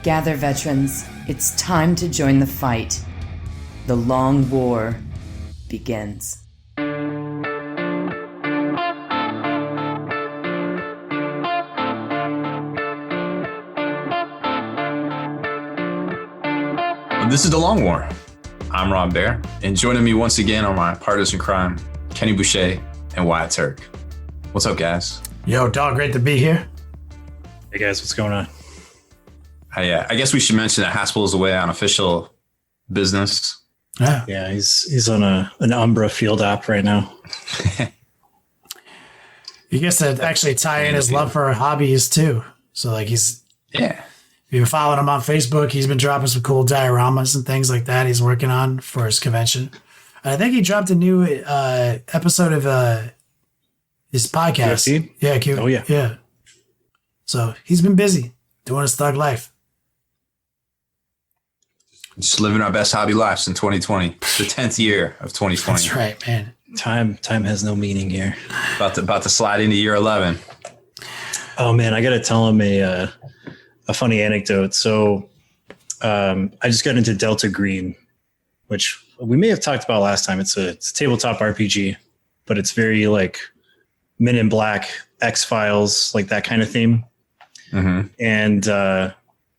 Gather, veterans. It's time to join the fight. The long war begins. This is The Long War. I'm Rob Baer, and joining me once again on my partisan crime, Kenny Boucher and Wyatt Turk. What's up, guys? Yo, dog, great to be here. Hey, guys, what's going on? I guess we should mention that Haspil is away on official business. Yeah, he's on an Umbra field op right now. He gets to actually tie in his love for hobbies, too. So, like, if you've been following him on Facebook, he's been dropping some cool dioramas and things like that he's working on for his convention. And I think he dropped a new episode of his podcast. UFC? Yeah, Oh, yeah. Yeah. So he's been busy doing his thug life. Just living our best hobby lives in 2020. It's the 10th year of 2020. That's right, man. Time has no meaning here. About to slide into year 11. Oh, man, I got to tell him a funny anecdote. So I just got into Delta Green, which we may have talked about last time. It's a tabletop RPG, but it's very like Men in Black, X-Files, like that kind of theme. Mm-hmm. And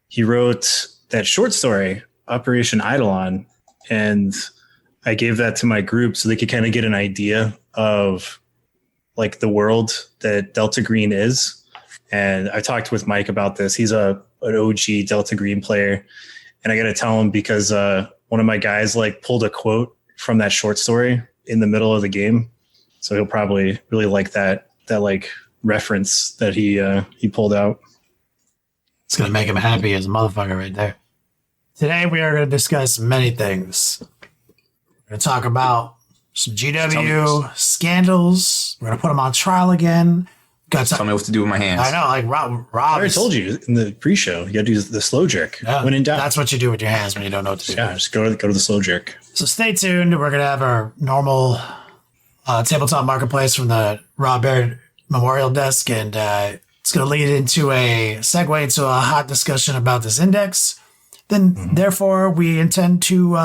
he wrote that short story, Operation Eidolon, and I gave that to my group so they could kind of get an idea of like the world that Delta Green is. And I talked with Mike about this. He's an OG Delta Green player. And I got to tell him because one of my guys like pulled a quote from that short story in the middle of the game. So he'll probably really like that like reference that he pulled out. It's going to make him happy as a motherfucker right there. Today we are going to discuss many things. We're going to talk about some GW scandals. We're going to put them on trial again. Tell me what to do with my hands. I know, like Rob. I already told you in the pre-show, you got to do the slow jerk. Yeah, when in doubt. That's what you do with your hands when you don't know what to do. Yeah, just go to the slow jerk. So stay tuned. We're going to have our normal tabletop marketplace from the Rob Baer Memorial Desk, and it's going to lead into a segue into a hot discussion about this index. Then, therefore, we intend to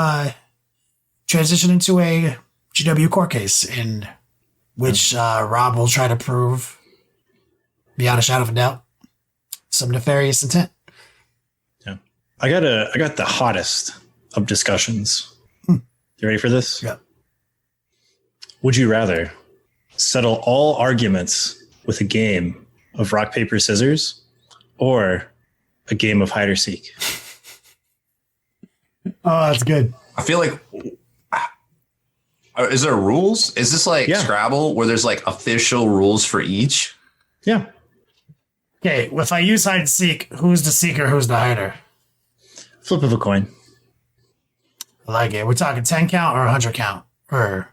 transition into a GW court case in which Rob will try to prove, beyond a shadow of a doubt, some nefarious intent. Yeah, I got the hottest of discussions. You ready for this? Yeah. Would you rather settle all arguments with a game of rock, paper, scissors, or a game of hide or seek? Oh, that's good. I feel like, is there rules? Is this like Scrabble where there's like official rules for each? Yeah. Okay, if I use hide and seek, who's the seeker, who's the hider? Flip of a coin. I like it. We're talking 10 count or 100 count? Or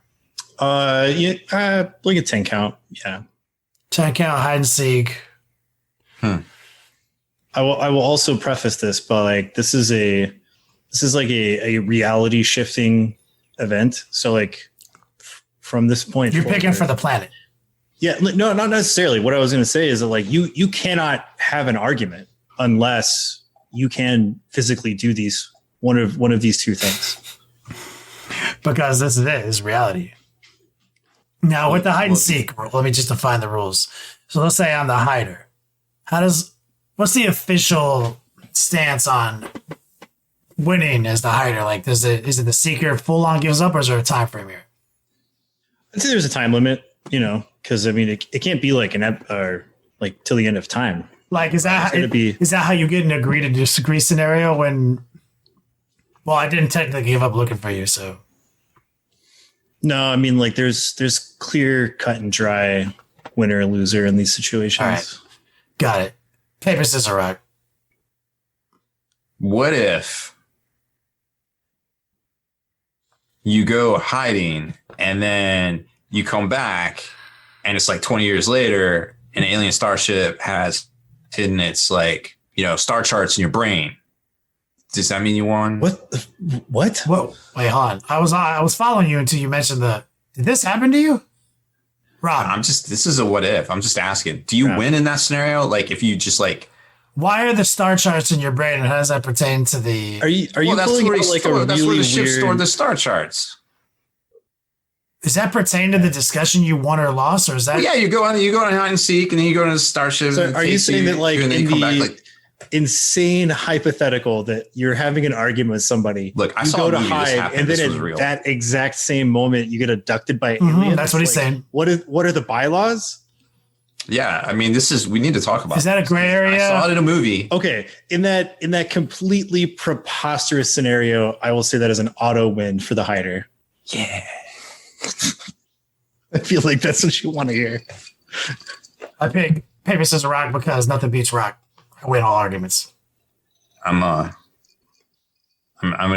like a 10 count. Yeah. 10 count, hide and seek. I will also preface this by like this is like a reality shifting event. So like from this point you're forward, picking for the planet. Yeah, no, not necessarily. What I was going to say is that like you cannot have an argument unless you can physically do these one of these two things. Because this is it, is reality. Now with the hide and seek, let me just define the rules. So let's say I'm the hider. What's the official stance on winning as the hider? Like, is it the seeker full on gives up, or is there a time frame here? I'd say there's a time limit, because I mean it can't be like or like till the end of time. Like, is that how you get an agree to disagree scenario when? Well, I didn't technically give up looking for you, so. No, I mean like there's clear cut and dry winner and loser in these situations. All right. Got it. Paper, scissors, rock. What if you go hiding and then you come back and it's like 20 years later an alien starship has hidden its like, star charts in your brain? Does that mean you won? What? Whoa. Wait, hold on. I was following you until you mentioned did this happen to you? Rob. This is a what if. I'm just asking. Do you win in that scenario? Like if you just like Why are the star charts in your brain, and how does that pertain to the? Are you Well, that's pulling where, out like a that's really where the ship weird? stored the star charts. Does that pertain to the discussion you won or lost, or is that? Well, yeah, you go on hide and seek, and then you go to the starship. So and are you saying that like and then in you come the back, like, insane hypothetical that you're having an argument with somebody? Look, I you saw go a to movie, this hide, happened, and this then was at real. that exact same moment you get abducted by aliens. That's what he's saying. What are the bylaws? Yeah, I mean, we need to talk about. Is that a gray area? I saw it in a movie. Okay, in that completely preposterous scenario, I will say that as an auto win for the hider. Yeah. I feel like that's what you want to hear. I pick paper, scissors, rock because nothing beats rock. I win all arguments. I'm gonna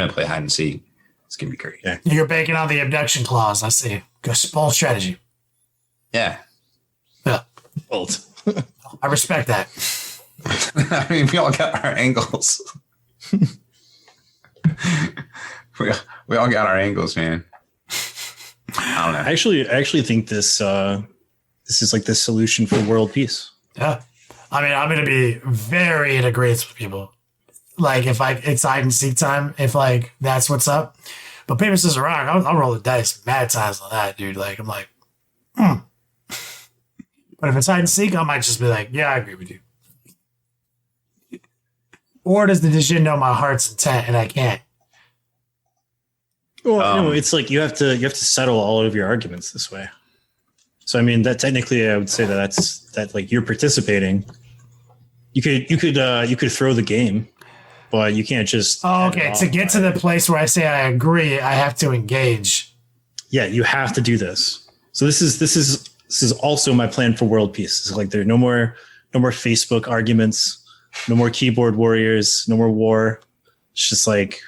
play hide and seek. It's gonna be great. Yeah. You're banking on the abduction clause. I see. Good bold strategy. Yeah. Yeah, Bolt. I respect that. I mean, we all got our angles. we all got our angles, man. I don't know. I actually think this is like the solution for world peace. Yeah, I mean, I'm gonna be very in agreement with people. Like if it's hide and seek time, if like that's what's up. But paper, scissors, rock, I'll roll the dice mad times on that, dude. Like I'm like, But if it's hide and seek, I might just be like, yeah, I agree with you. Or does the decision know my heart's intent and I can't? Well, no, it's like you have to settle all of your arguments this way. So I mean, that technically, I would say that like you're participating. You could throw the game, but you can't just. Oh, okay. To get to the place where I say I agree, I have to engage. Yeah, you have to do this. So this is also my plan for world peace. It's like there's no more Facebook arguments, no more keyboard warriors, no more war. It's just like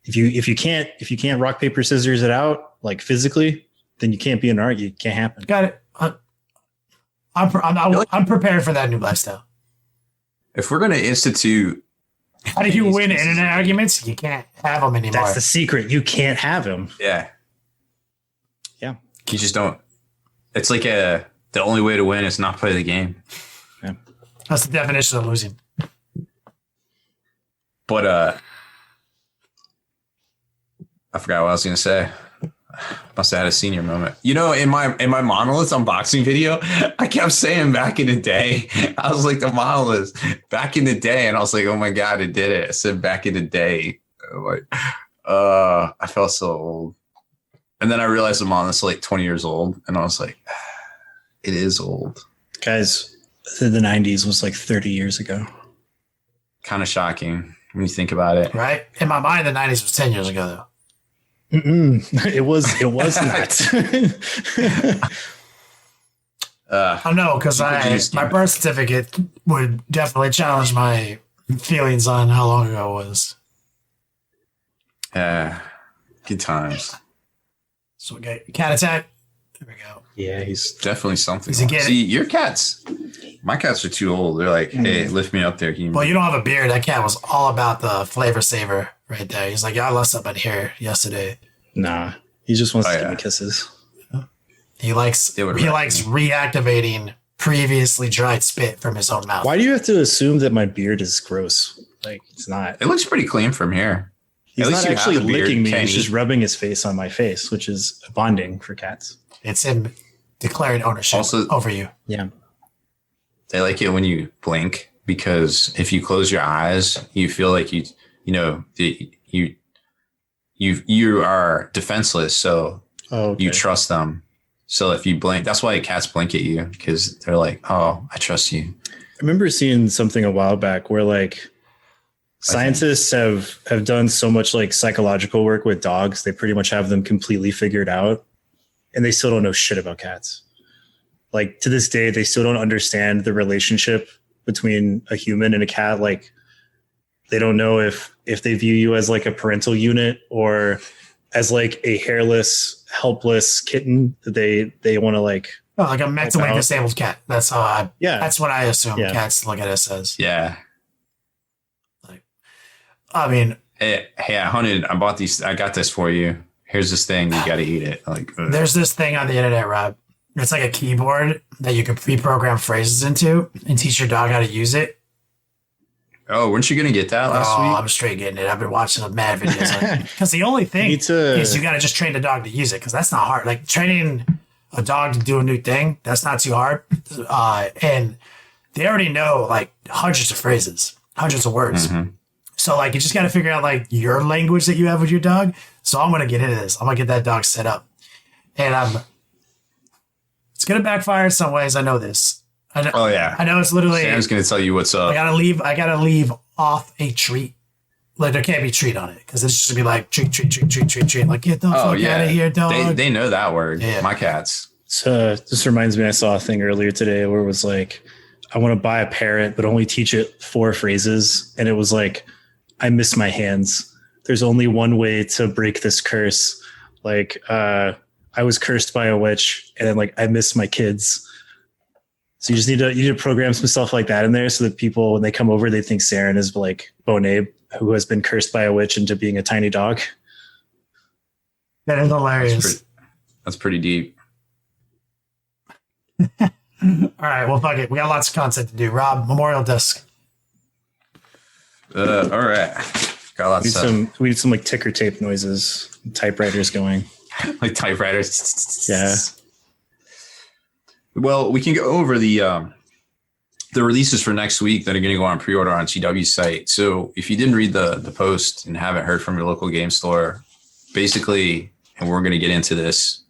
if you can't rock paper scissors it out like physically, then you can't be an argument. It can't happen. Got it. I'm prepared for that new lifestyle. If we're going to institute, How do you win internet arguments? You can't have them anymore. That's the secret. You can't have them. yeah, Yeah. you just don't. It's like the only way to win is not play the game. Yeah. That's the definition of losing. But I forgot what I was going to say. Must have had a senior moment. You know, in my monolith unboxing video, I kept saying back in the day, I was like the monolith back in the day, and I was like, oh my god, it did it. I said back in the day, like, I felt so old. And then I realized the monolith's like 20 years old, and I was like, it is old. Guys, the 90s was like 30 years ago. Kind of shocking when you think about it. Right? In my mind, the 90s was 10 years ago, though. It was not. I know, because my birth certificate would definitely challenge my feelings on how long ago it was. Good times. So we got cat attack. There we go. Yeah, he's Definitely something. Does he get See, your cats, my cats are too old. They're like, hey, lift me up there. Can you Well, you don't have a beard. That cat was all about the flavor saver right there. He's like, yeah, I left something here yesterday. nah. He just wants Oh, to give yeah. me kisses. He likes They would reactivating previously dried spit from his own mouth. Why do you have to assume that my beard is gross? Like, it's not. It looks pretty clean from here. He's At least not you have actually a beard, licking me. Kenny. He's just rubbing his face on my face, which is bonding for cats. It's him declaring ownership Also- over you. Yeah. They like it when you blink because if you close your eyes, you feel like you are defenseless. So Oh, okay. you trust them. So if you blink, that's why cats blink at you because they're like, oh, I trust you. I remember seeing something a while back where like scientists have done so much like psychological work with dogs. They pretty much have them completely figured out and they still don't know shit about cats. Like to this day, they still don't understand the relationship between a human and a cat. Like they don't know if they view you as like a parental unit or as like a hairless, helpless kitten that they want to like. Oh, like a mentally out. disabled cat. That's how that's what I assume Yeah. cats look at us as. Yeah. I mean, Hey, I bought these. I got this for you. Here's this thing. You got to eat it. Like, there's this thing on the internet, Rob. It's like a keyboard that you can pre-program phrases into and teach your dog how to use it. Oh, weren't you going to get that last week? I'm straight getting it. I've been watching the mad videos. Because the only thing is you got to just train the dog to use it, because that's not hard. Like training a dog to do a new thing, that's not too hard. And they already know like hundreds of phrases, hundreds of words. Mm-hmm. So like you just got to figure out like your language that you have with your dog. So I'm going to get into this. I'm going to get that dog set up. And it's going to backfire in some ways. I know this. I know, I know it's literally. Sam's going to tell you what's up. I gotta leave off a treat. Like there can't be treat on it because it's just gonna be like treat. Like get the fuck out of here, dog. They know that word. Yeah. My cats. So this reminds me. I saw a thing earlier today where it was like, I want to buy a parrot, but only teach it 4 phrases, and it was like, I miss my hands. There's only one way to break this curse. Like I was cursed by a witch, and then like I miss my kids. So you need to program some stuff like that in there so that people, when they come over, they think Saren is like Bonabe, who has been cursed by a witch into being a tiny dog. That is hilarious. That's pretty deep. All right. Well, fuck it. We got lots of content to do. Rob, Memorial Disc. All right. Got lots of stuff. We need some like ticker tape noises, typewriters going. Like typewriters. Yeah. Well, we can go over the releases for next week that are going to go on pre-order on GW's site. So if you didn't read the post and haven't heard from your local game store, basically, and we're going to get into this,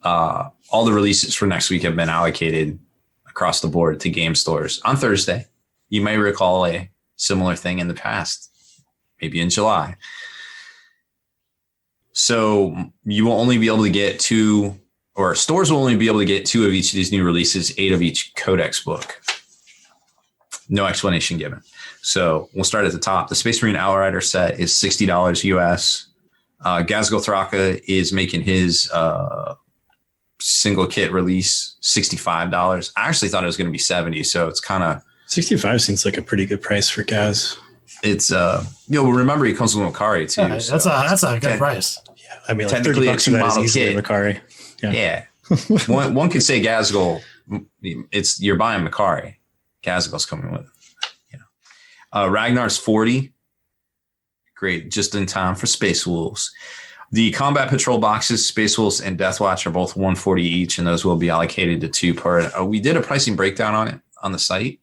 all the releases for next week have been allocated across the board to game stores on Thursday. You may recall a similar thing in the past, maybe in July. So you will only be able to get 2, or stores will only be able to get 2 of each of these new releases, 8 of each codex book. No explanation given. So we'll start at the top. The Space Marine Outrider set is $60 US. Gazgo Thraka is making his single kit release $65. I actually thought it was going to be $70, so it's kind of... 65 seems like a pretty good price for Gaz. It's remember he comes with Makari too. Yeah, so that's a good price. Yeah, I mean, like technically $30 for that is easily Makari. Yeah. one could say Gazgul. You're buying Makari. Gazgul's coming with it. Ragnar's $40. Great, just in time for Space Wolves. The Combat Patrol boxes, Space Wolves and Deathwatch, are both $140 each, and those will be allocated to 2 per. We did a pricing breakdown on it on the site,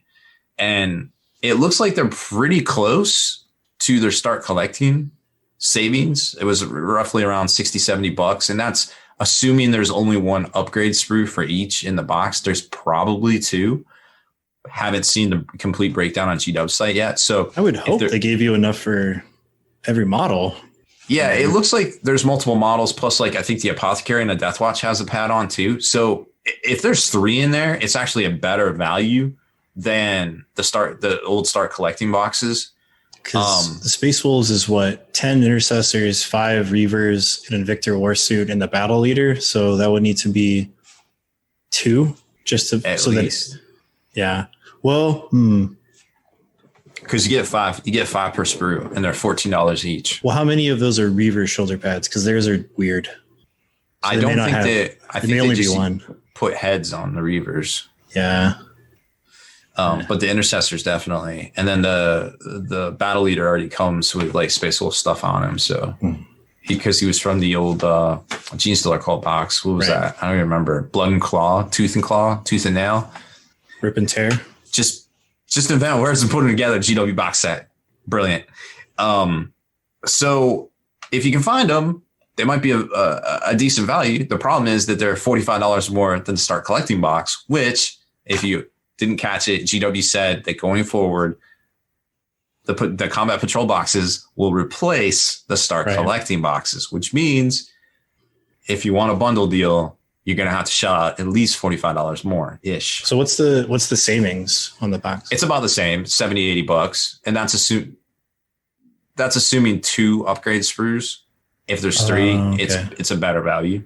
and it looks like they're pretty close to their start collecting savings. It was roughly around $60-$70, and that's assuming there's only 1 upgrade sprue for each in the box. There's probably 2. Haven't seen the complete breakdown on GW's site yet. So I would hope they gave you enough for every model. Yeah, it looks like there's multiple models. Plus, like I think the Apothecary and the Deathwatch has a pad on too. So if there's 3 in there, it's actually a better value than the old start collecting boxes. Because the Space Wolves is what, 10 intercessors, 5 reavers, an Invictor warsuit, and the battle leader. So that would need to be 2 just to at least. Yeah. Well, because you get 5 per sprue, and they're $14 each. Well, how many of those are reaver shoulder pads? Because theirs are weird. So I don't think that. I think may only they just be 1. Put heads on the reavers. Yeah. But the intercessors definitely, and then the battle leader already comes with like Space Wolf stuff on him. So because he was from the old Gene Stealer Cult box. What was that? I don't even remember. Blood and Claw, Tooth and Nail, Rip and Tear. Just invent words and put them together. GW box set, brilliant. So if you can find them, they might be a decent value. The problem is that they're $45 more than the start collecting box, which if you didn't catch it, GW said that going forward, the Combat Patrol boxes will replace the start collecting boxes, which means if you want a bundle deal, you're going to have to shell out at least $45 more ish. So what's the savings on the box? It's about the same, $70-$80, and that's assuming 2 upgrade sprues. If there's 3, it's a better value. ...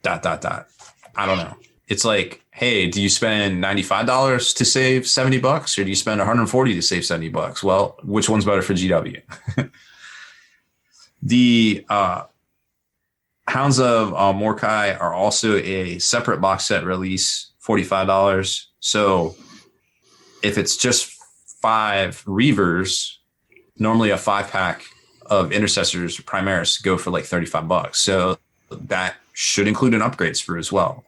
I don't know. It's like, hey, do you spend $95 to save $70, or do you spend $140 to save $70? Well, which one's better for GW? The Hounds of Morkai are also a separate box set release, $45. So if it's just 5 Reavers, normally a 5-pack of Intercessors or Primaris go for like $35. So that should include an upgrade sprue as well.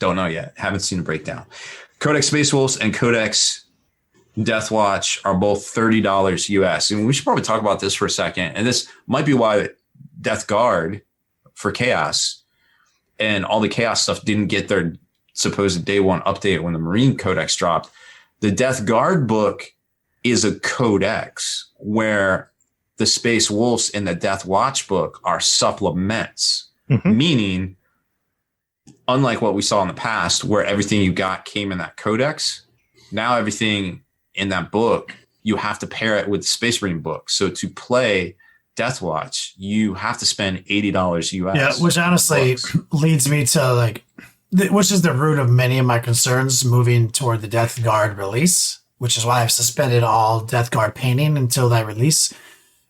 Don't know yet. Haven't seen a breakdown. Codex Space Wolves and Codex Death Watch are both $30 US. And we should probably talk about this for a second. And this might be why Death Guard for Chaos and all the Chaos stuff didn't get their supposed day one update when the Marine Codex dropped. The Death Guard book is a codex where the Space Wolves and the Death Watch book are supplements, meaning unlike what we saw in the past where everything you got came in that codex, now everything in that book, you have to pair it with the Space Marine book. So to play Death Watch, you have to spend $80 US. Yeah, which honestly leads me to like, which is the root of many of my concerns moving toward the Death Guard release, which is why I've suspended all Death Guard painting until that release.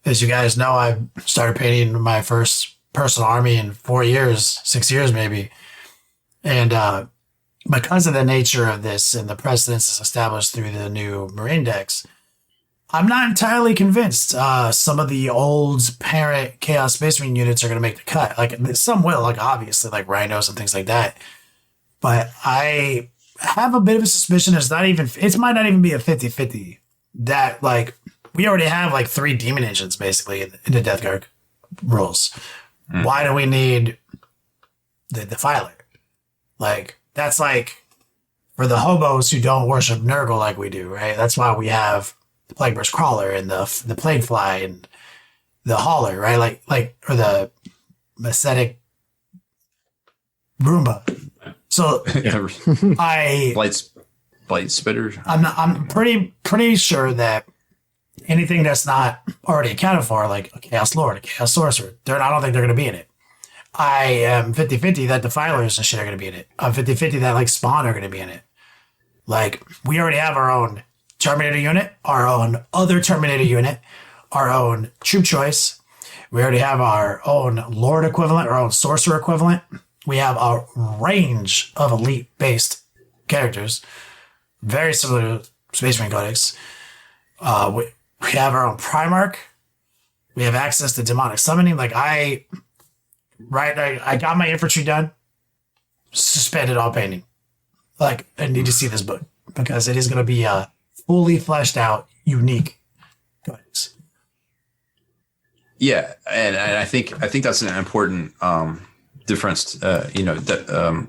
As you guys know, I started painting my first personal army in 4 years, 6 years maybe. And because of the nature of this and the precedence is established through the new Marine decks, I'm not entirely convinced some of the old parent Chaos Space Marine units are going to make the cut. Like some will, like obviously like Rhinos and things like that. But I have a bit of a suspicion it might not even be a 50-50 that like we already have like 3 demon engines basically in the Death Guard rules. Why do we need the Defiler? Like that's like for the hobos who don't worship Nurgle like we do, right? That's why we have the Plagueburst Crawler and the Plague Fly and the Hauler, right? Like or the Ascetic Roomba. So Blight Spitter. I'm pretty sure that anything that's not already accounted for, like a Chaos Lord, a Chaos Sorcerer, I don't think they're going to be in it. I am 50-50 that Defilers and shit are going to be in it. I'm 50-50 that like Spawn are going to be in it. Like we already have our own Terminator unit, our own other Terminator unit, our own Troop Choice. We already have our own Lord equivalent, our own Sorcerer equivalent. We have a range of elite-based characters, very similar to Space Marine Codex. We have our own Primarch. We have access to demonic summoning. Like I got my infantry done, suspended all painting. Like I need to see this book because it is going to be a fully fleshed out, unique codex. Yeah, and I think that's an important difference,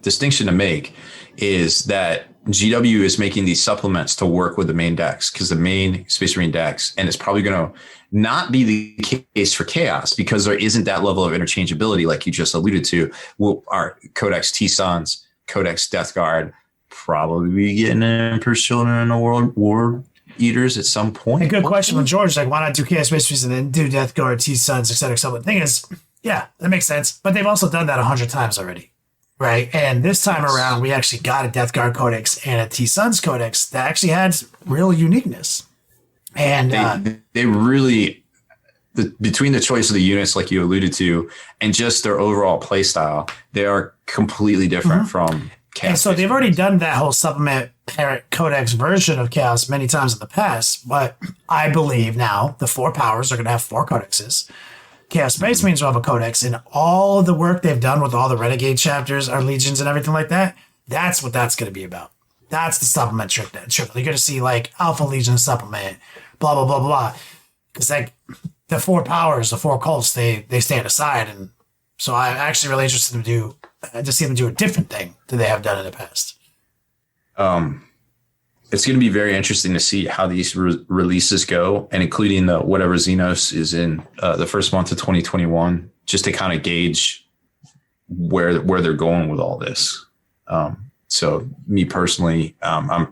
distinction to make is that GW is making these supplements to work with the main decks because the main Space Marine decks, and it's probably going to not be the case for Chaos because there isn't that level of interchangeability like you just alluded to. Our Codex T-Sons, Codex Death Guard, probably be getting Emperor's Children and the World War Eaters at some point. A good question from George, like why not do Chaos Space Marines and then do Death Guard, T-Sons, etc. The thing is, yeah, that makes sense. But they've also done that 100 times already. Right. And this time around, we actually got a Death Guard Codex and a T-Sons Codex that actually had real uniqueness. And they really, between the choice of the units, like you alluded to, and just their overall play style, they are completely different from Chaos. And so they've already done that whole supplement parent codex version of Chaos many times in the past. But I believe now the 4 powers are going to have 4 codexes. Chaos Space Marines will have a codex, and all the work they've done with all the Renegade chapters, our legions, and everything like that, that's what that's going to be about. That's the supplement trick. You're going to see like Alpha Legion supplement, blah, blah, blah, blah. Because like the 4 powers, the 4 cults, they stand aside. And so I'm actually really interested to see them do a different thing than they have done in the past. It's going to be very interesting to see how these releases go, and including the whatever Xenos is in the first month of 2021, just to kind of gauge where they're going with all this. So me personally, I'm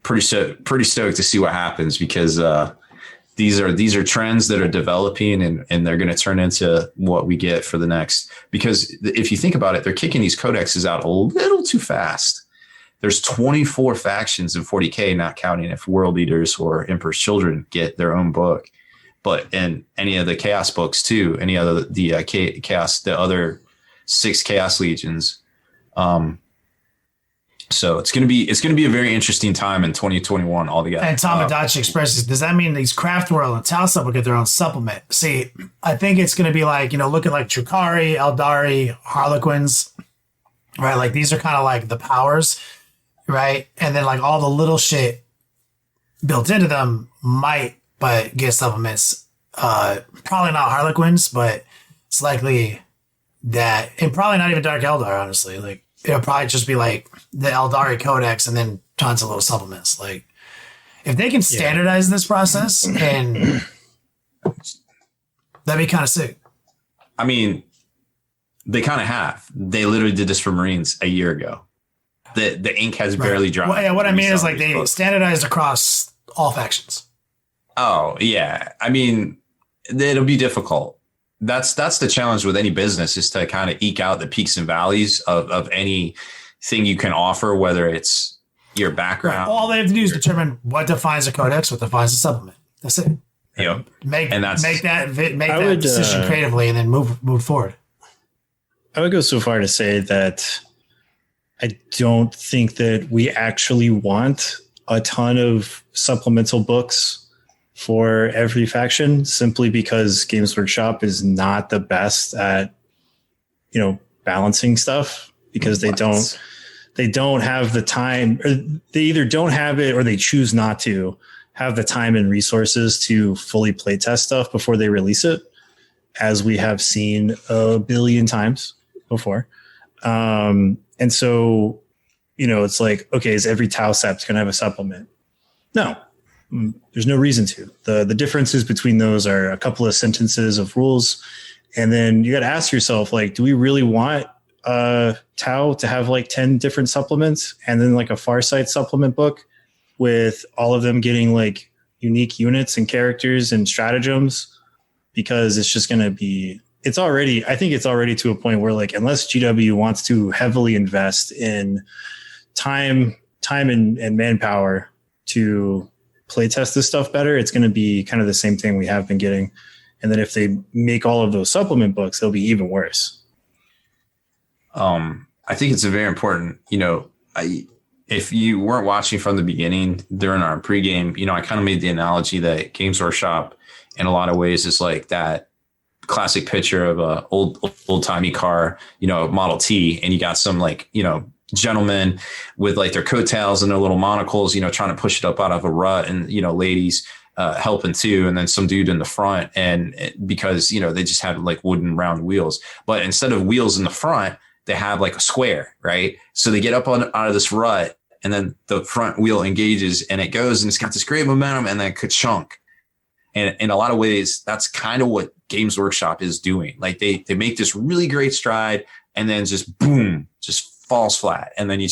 pretty stoked to see what happens because these are trends that are developing and they're going to turn into what we get for the next. Because if you think about it, they're kicking these codexes out a little too fast. There's 24 factions in 40K, not counting if World Eaters or Emperor's Children get their own book. But in any of the Chaos books too, any other the other 6 Chaos Legions, So it's gonna be a very interesting time in 2021 altogether. And Tamagotchi expresses, does that mean these Craft World and Tau Sub will get their own supplement? See, I think it's going to be like, look at like Drukari, Eldari, Harlequins, right? Like these are kind of like the powers, right? And then like all the little shit built into them might but get supplements. Probably not Harlequins, but it's likely that, and probably not even Dark Eldar, honestly. Like it'll probably just be like the Eldari Codex and then tons of little supplements. Like if they can standardize this process, and that'd be kind of sick. I mean, they kind of have. They literally did this for Marines a year ago. The ink has barely dried. Well, yeah, what I mean is like they standardized across all factions. Oh yeah, I mean, it'll be difficult. That's the challenge with any business, is to kind of eke out the peaks and valleys of anything you can offer, whether it's your background. Right. All they have to do is determine what defines a codex, what defines a supplement. That's it. Yep. Make that decision creatively, and then move forward. I would go so far to say that I don't think that we actually want a ton of supplemental books for every faction, simply because Games Workshop is not the best at, balancing stuff, because they don't have the time, or they either don't have it or they choose not to have the time and resources to fully playtest stuff before they release it, as we have seen a billion times before. And so, it's like, okay, is every Tau Sept going to have a supplement? No. There's no reason to. The differences between those are a couple of sentences of rules. And then you got to ask yourself, like, do we really want Tau to have like 10 different supplements, and then like a Farsight supplement book with all of them getting like unique units and characters and stratagems? Because it's just going to be, I think it's already to a point where, like, unless GW wants to heavily invest in time and manpower to playtest this stuff better, it's going to be kind of the same thing we have been getting. And then if they make all of those supplement books, they'll be even worse. I think it's a very important, if you weren't watching from the beginning during our pregame, I kind of made the analogy that Games Workshop in a lot of ways is like that classic picture of a old timey car, Model T, and you got some like, gentlemen with like their coattails and their little monocles, trying to push it up out of a rut, and, ladies helping too. And then some dude in the front, and because, they just had like wooden round wheels, but instead of wheels in the front, they have like a square, right? So they get up out of this rut, and then the front wheel engages and it goes, and it's got this great momentum, and then ka-chunk. And in a lot of ways, that's kind of what Games Workshop is doing. Like they make this really great stride, and then just boom, just falls flat. And then you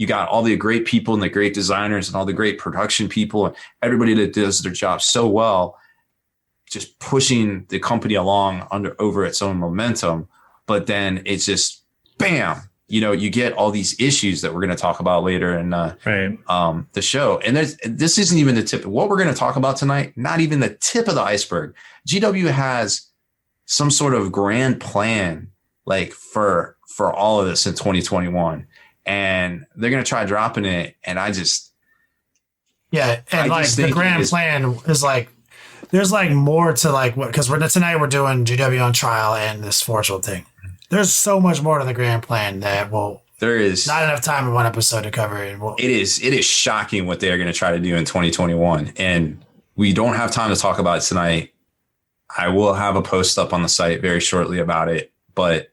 got all the great people and the great designers and all the great production people and everybody that does their job so well, just pushing the company along over its own momentum. But then it's just bam, you get all these issues that we're going to talk about later in the show. And this isn't even the tip. What we're going to talk about tonight, not even the tip of the iceberg. GW has some sort of grand plan, like for all of this in 2021, and they're going to try dropping it. And I just, the grand plan is like, there's like more to like what, because tonight we're doing GW on trial and this Forge World thing. There's so much more to the grand plan that there is not enough time in one episode to cover it. It is shocking what they are going to try to do in 2021. And we don't have time to talk about it tonight. I will have a post up on the site very shortly about it, but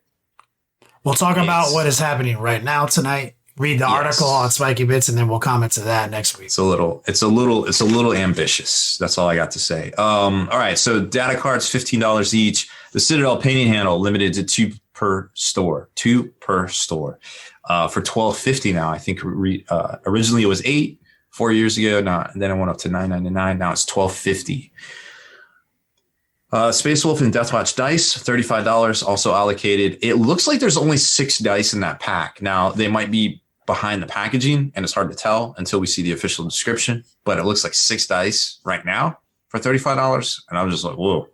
we'll talk about what is happening right now tonight. Read the article on Spiky Bits, and then we'll comment to that next week. It's a little ambitious. That's all I got to say. All right. So data cards, $15 each. The Citadel painting handle limited to two per store for $12.50 now. I think originally it was $8 4 years ago. Now, then it went up to $9.99. Now it's $12.50. Space Wolf and Deathwatch dice, $35 also allocated. It looks like there's only 6 dice in that pack. Now they might be behind the packaging and it's hard to tell until we see the official description, but it looks like 6 dice right now for $35. And I was just like, whoa,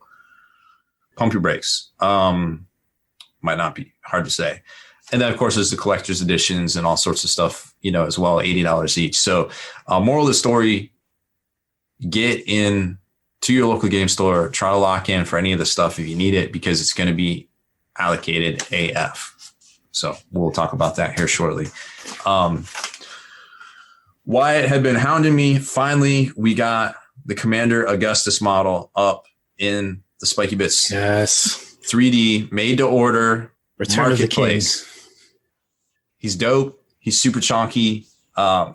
pump your brakes. Might not be, hard to say. And then, of course, there's the collector's editions and all sorts of stuff, as well, $80 each. So moral of the story, get in to your local game store, try to lock in for any of the stuff if you need it, because it's going to be allocated AF. So we'll talk about that here shortly. Wyatt had been hounding me. Finally, we got the Commander Augustus model up in the Spiky Bits. Yes. 3D, made to order, Return of the King. He's dope. He's super chunky.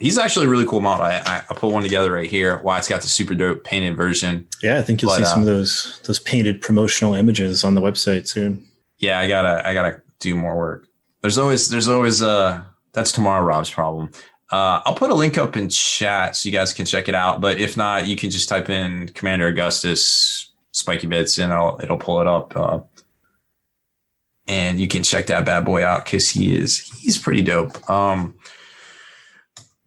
He's actually a really cool model. I put one together right here. Wyatt's got the super dope painted version. Yeah, I think you'll see some of those painted promotional images on the website soon. Yeah, I gotta do more work. There's always that's tomorrow Rob's problem. I'll put a link up in chat so you guys can check it out. But if not, you can just type in Commander Augustus Spiky Bits and it'll pull it up. And you can check that bad boy out because he's pretty dope.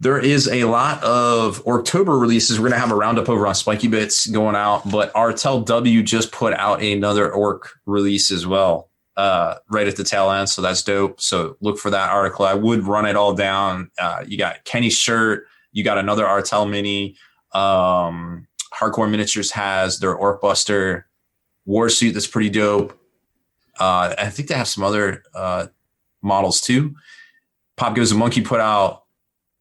There is a lot of October releases. We're going to have a roundup over on Spiky Bits going out, but Artel W just put out another Orc release as well, right at the tail end. So that's dope. So look for that article. I would run it all down. You got Kenny's shirt. You got another Artel mini. Hardcore Miniatures has their Orc Buster war suit. That's pretty dope. I think they have some other models too. Pop Goes the Monkey put out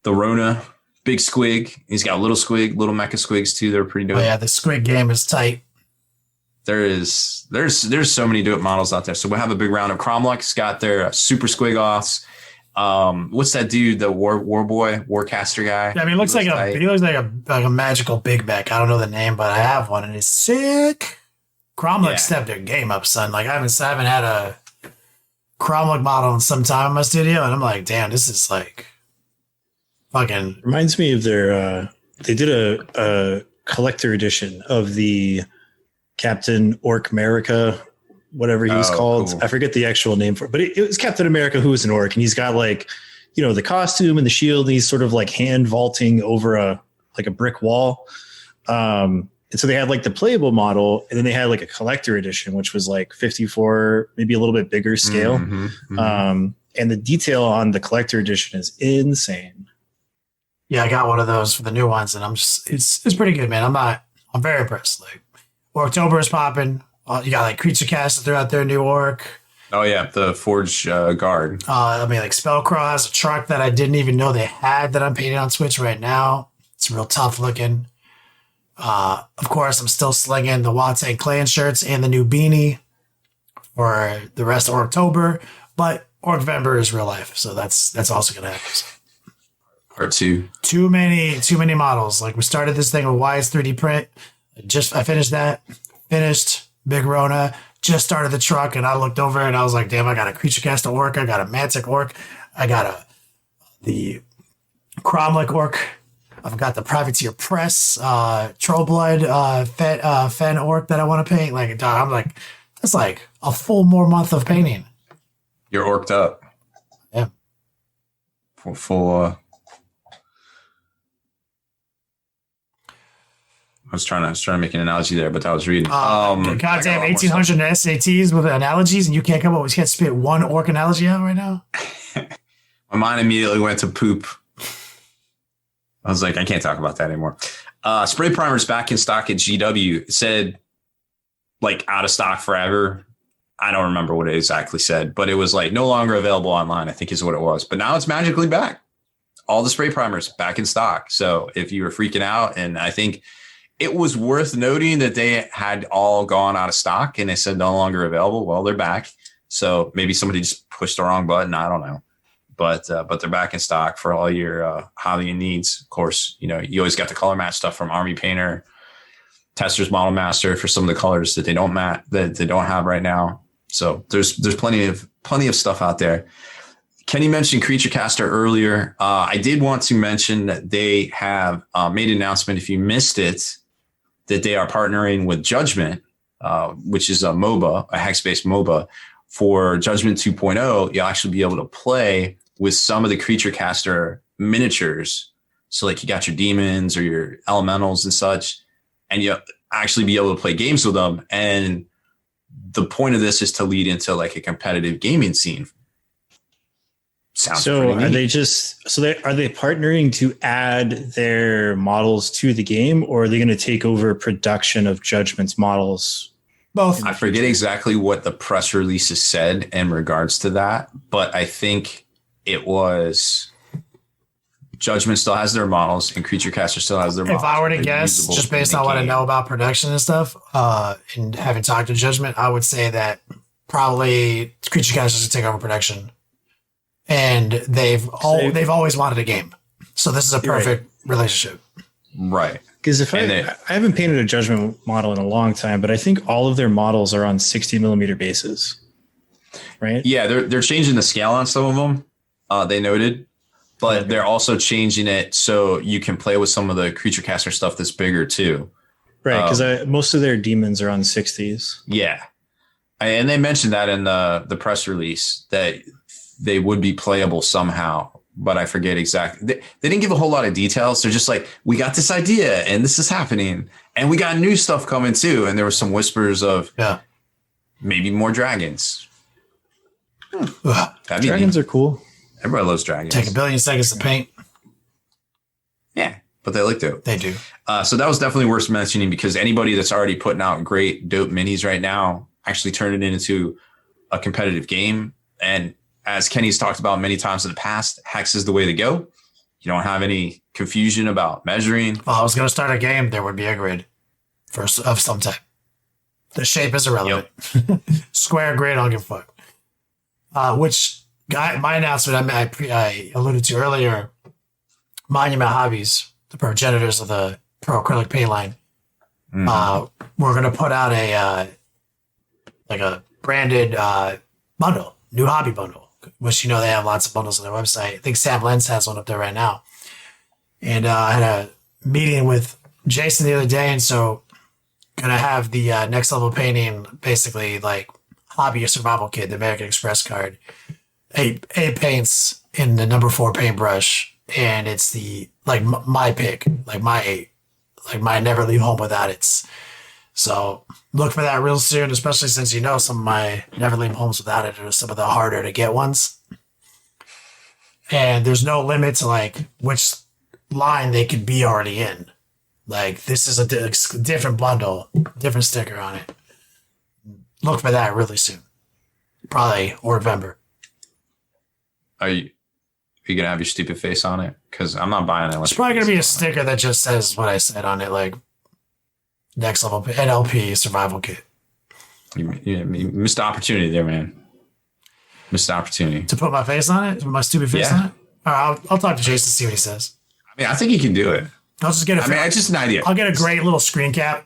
the Rona big squig. He's got a little squig, little mecha squigs too. They're pretty dope. Oh yeah, the squig game is tight. There's so many dope models out there. So we'll have a big round of Cromluck's got their super squig offs. What's that dude? The war boy, warcaster guy. Yeah, I mean, he looks like a magical big mech. I don't know the name, but I have one and it's sick. Cromluck stepped their game up, son. Like I haven't had a Cromluck model in some time in my studio, and I'm like, damn, this is like fucking. Reminds me of their. They did a collector edition of the Captain Orc America, whatever he was called. Cool. I forget the actual name for it, but it was Captain America who was an orc, and he's got like, the costume and the shield, and he's sort of like hand vaulting over a brick wall. And so they had like the playable model, and then they had like a collector edition, which was like 54, maybe a little bit bigger scale. And the detail on the collector edition is insane. Yeah, I got one of those for the new ones, and it's pretty good, man. I'm very impressed. Like, October is popping. You got like Creature Cast throughout their new orc. Oh yeah, the Forge Guard. Like Spellcraw has a truck that I didn't even know they had that I'm painting on Switch right now. It's real tough looking. Of course, I'm still slinging the Wattay Clan shirts and the new beanie for the rest of October, but Orcvember is real life, so that's also gonna happen. Part 2. Too many models. Like we started this thing with Wyatt's 3D print. I finished that. Finished Big Rona. Just started the truck, and I looked over and I was like, damn, I got a Creature Cast orc. I got a Mantic orc. I got the Cromlech orc. I've got the Privateer Press, Trollblood, Fen orc that I want to paint. Like, dog, I'm like, that's like a full more month of painting. You're orked up. Yeah. Full. I was trying to make an analogy there, but I was reading. Goddamn 1800 SATs with analogies, and you can't spit one orc analogy out right now. My mind immediately went to poop. I was like, I can't talk about that anymore. Spray primers back in stock at GW. It said like out of stock forever. I don't remember what it exactly said, but it was like no longer available online, I think is what it was. But now it's magically back. All the spray primers back in stock. So if you were freaking out, and I think it was worth noting that they had all gone out of stock and they said no longer available. Well, they're back. So maybe somebody just pushed the wrong button. I don't know. But they're back in stock for all your Hylian needs. Of course, you always got the color match stuff from Army Painter, Tester's Model Master for some of the colors that they don't have right now. So there's plenty of stuff out there. Kenny mentioned Creature Caster earlier. I did want to mention that they have made an announcement, if you missed it, that they are partnering with Judgment, which is a MOBA, a hex-based MOBA. For Judgment 2.0, you'll actually be able to play with some of the Creature Caster miniatures. So like you got your demons or your elementals and such, and you'll actually be able to play games with them. And the point of this is to lead into like a competitive gaming scene. Sounds So pretty are neat. they are they partnering to add their models to the game, or are they going to take over production of Judgment's models? Both. I forget exactly what the press releases said in regards to that, but I think it was Judgment still has their models and Creature Caster still has their models. If I were to They're guess, usable just in based the on what I game. know about production and stuff, and having talked to Judgment, I would say that probably Creature Casters will take over production. And they've always wanted a game. So this is a perfect relationship. Right. Because And I haven't painted a Judgment model in a long time, but I think all of their models are on 60 millimeter bases, right? Yeah, they're changing the scale on some of them. They noted, but they're also changing it so you can play with some of the Creature Caster stuff that's bigger too. Right, because most of their demons are on 60s. Yeah, and they mentioned that in the press release that they would be playable somehow, but I forget exactly. They didn't give a whole lot of details. They're just like, we got this idea and this is happening, and we got new stuff coming too. And there were some whispers of maybe more dragons. Dragons are cool. Everybody loves dragons. Take a billion seconds to paint. Yeah, but they look dope. They do. So that was definitely worth mentioning because anybody that's already putting out great, dope minis right now actually turned it into a competitive game. And as Kenny's talked about many times in the past, Hex is the way to go. You don't have any confusion about measuring. If I was going to start a game, there would be a grid of some type. The shape is irrelevant. Yep. Square, grid, I don't give a fuck. My announcement I alluded to earlier, Monument Hobbies, the progenitors of the Pro Acrylic Paint line, we're going to put out a branded bundle, new hobby bundle, which, they have lots of bundles on their website. I think Sam Lenz has one up there right now. And I had a meeting with Jason the other day, and so going to have the next level painting, basically like hobby or survival kit, the American Express card. Eight paints in the number 4 paintbrush, and it's the my pick, my 8, my never leave home without it. So look for that real soon, especially since some of my never leave homes without it are some of the harder to get ones. And there's no limit to which line they could be already in. This is a different bundle, different sticker on it. Look for that really soon, probably or November. Are you going to have your stupid face on it? Because I'm not buying it. It's probably going to be a sticker that just says what I said on it, next level NLP survival kit. You missed the opportunity there, man. Missed the opportunity. To put my face on it? To put my stupid face on it? All right, I'll talk to Jason, see what he says. I mean, I think you can do it. I'll just get it's just an idea. I'll get a great little screen cap.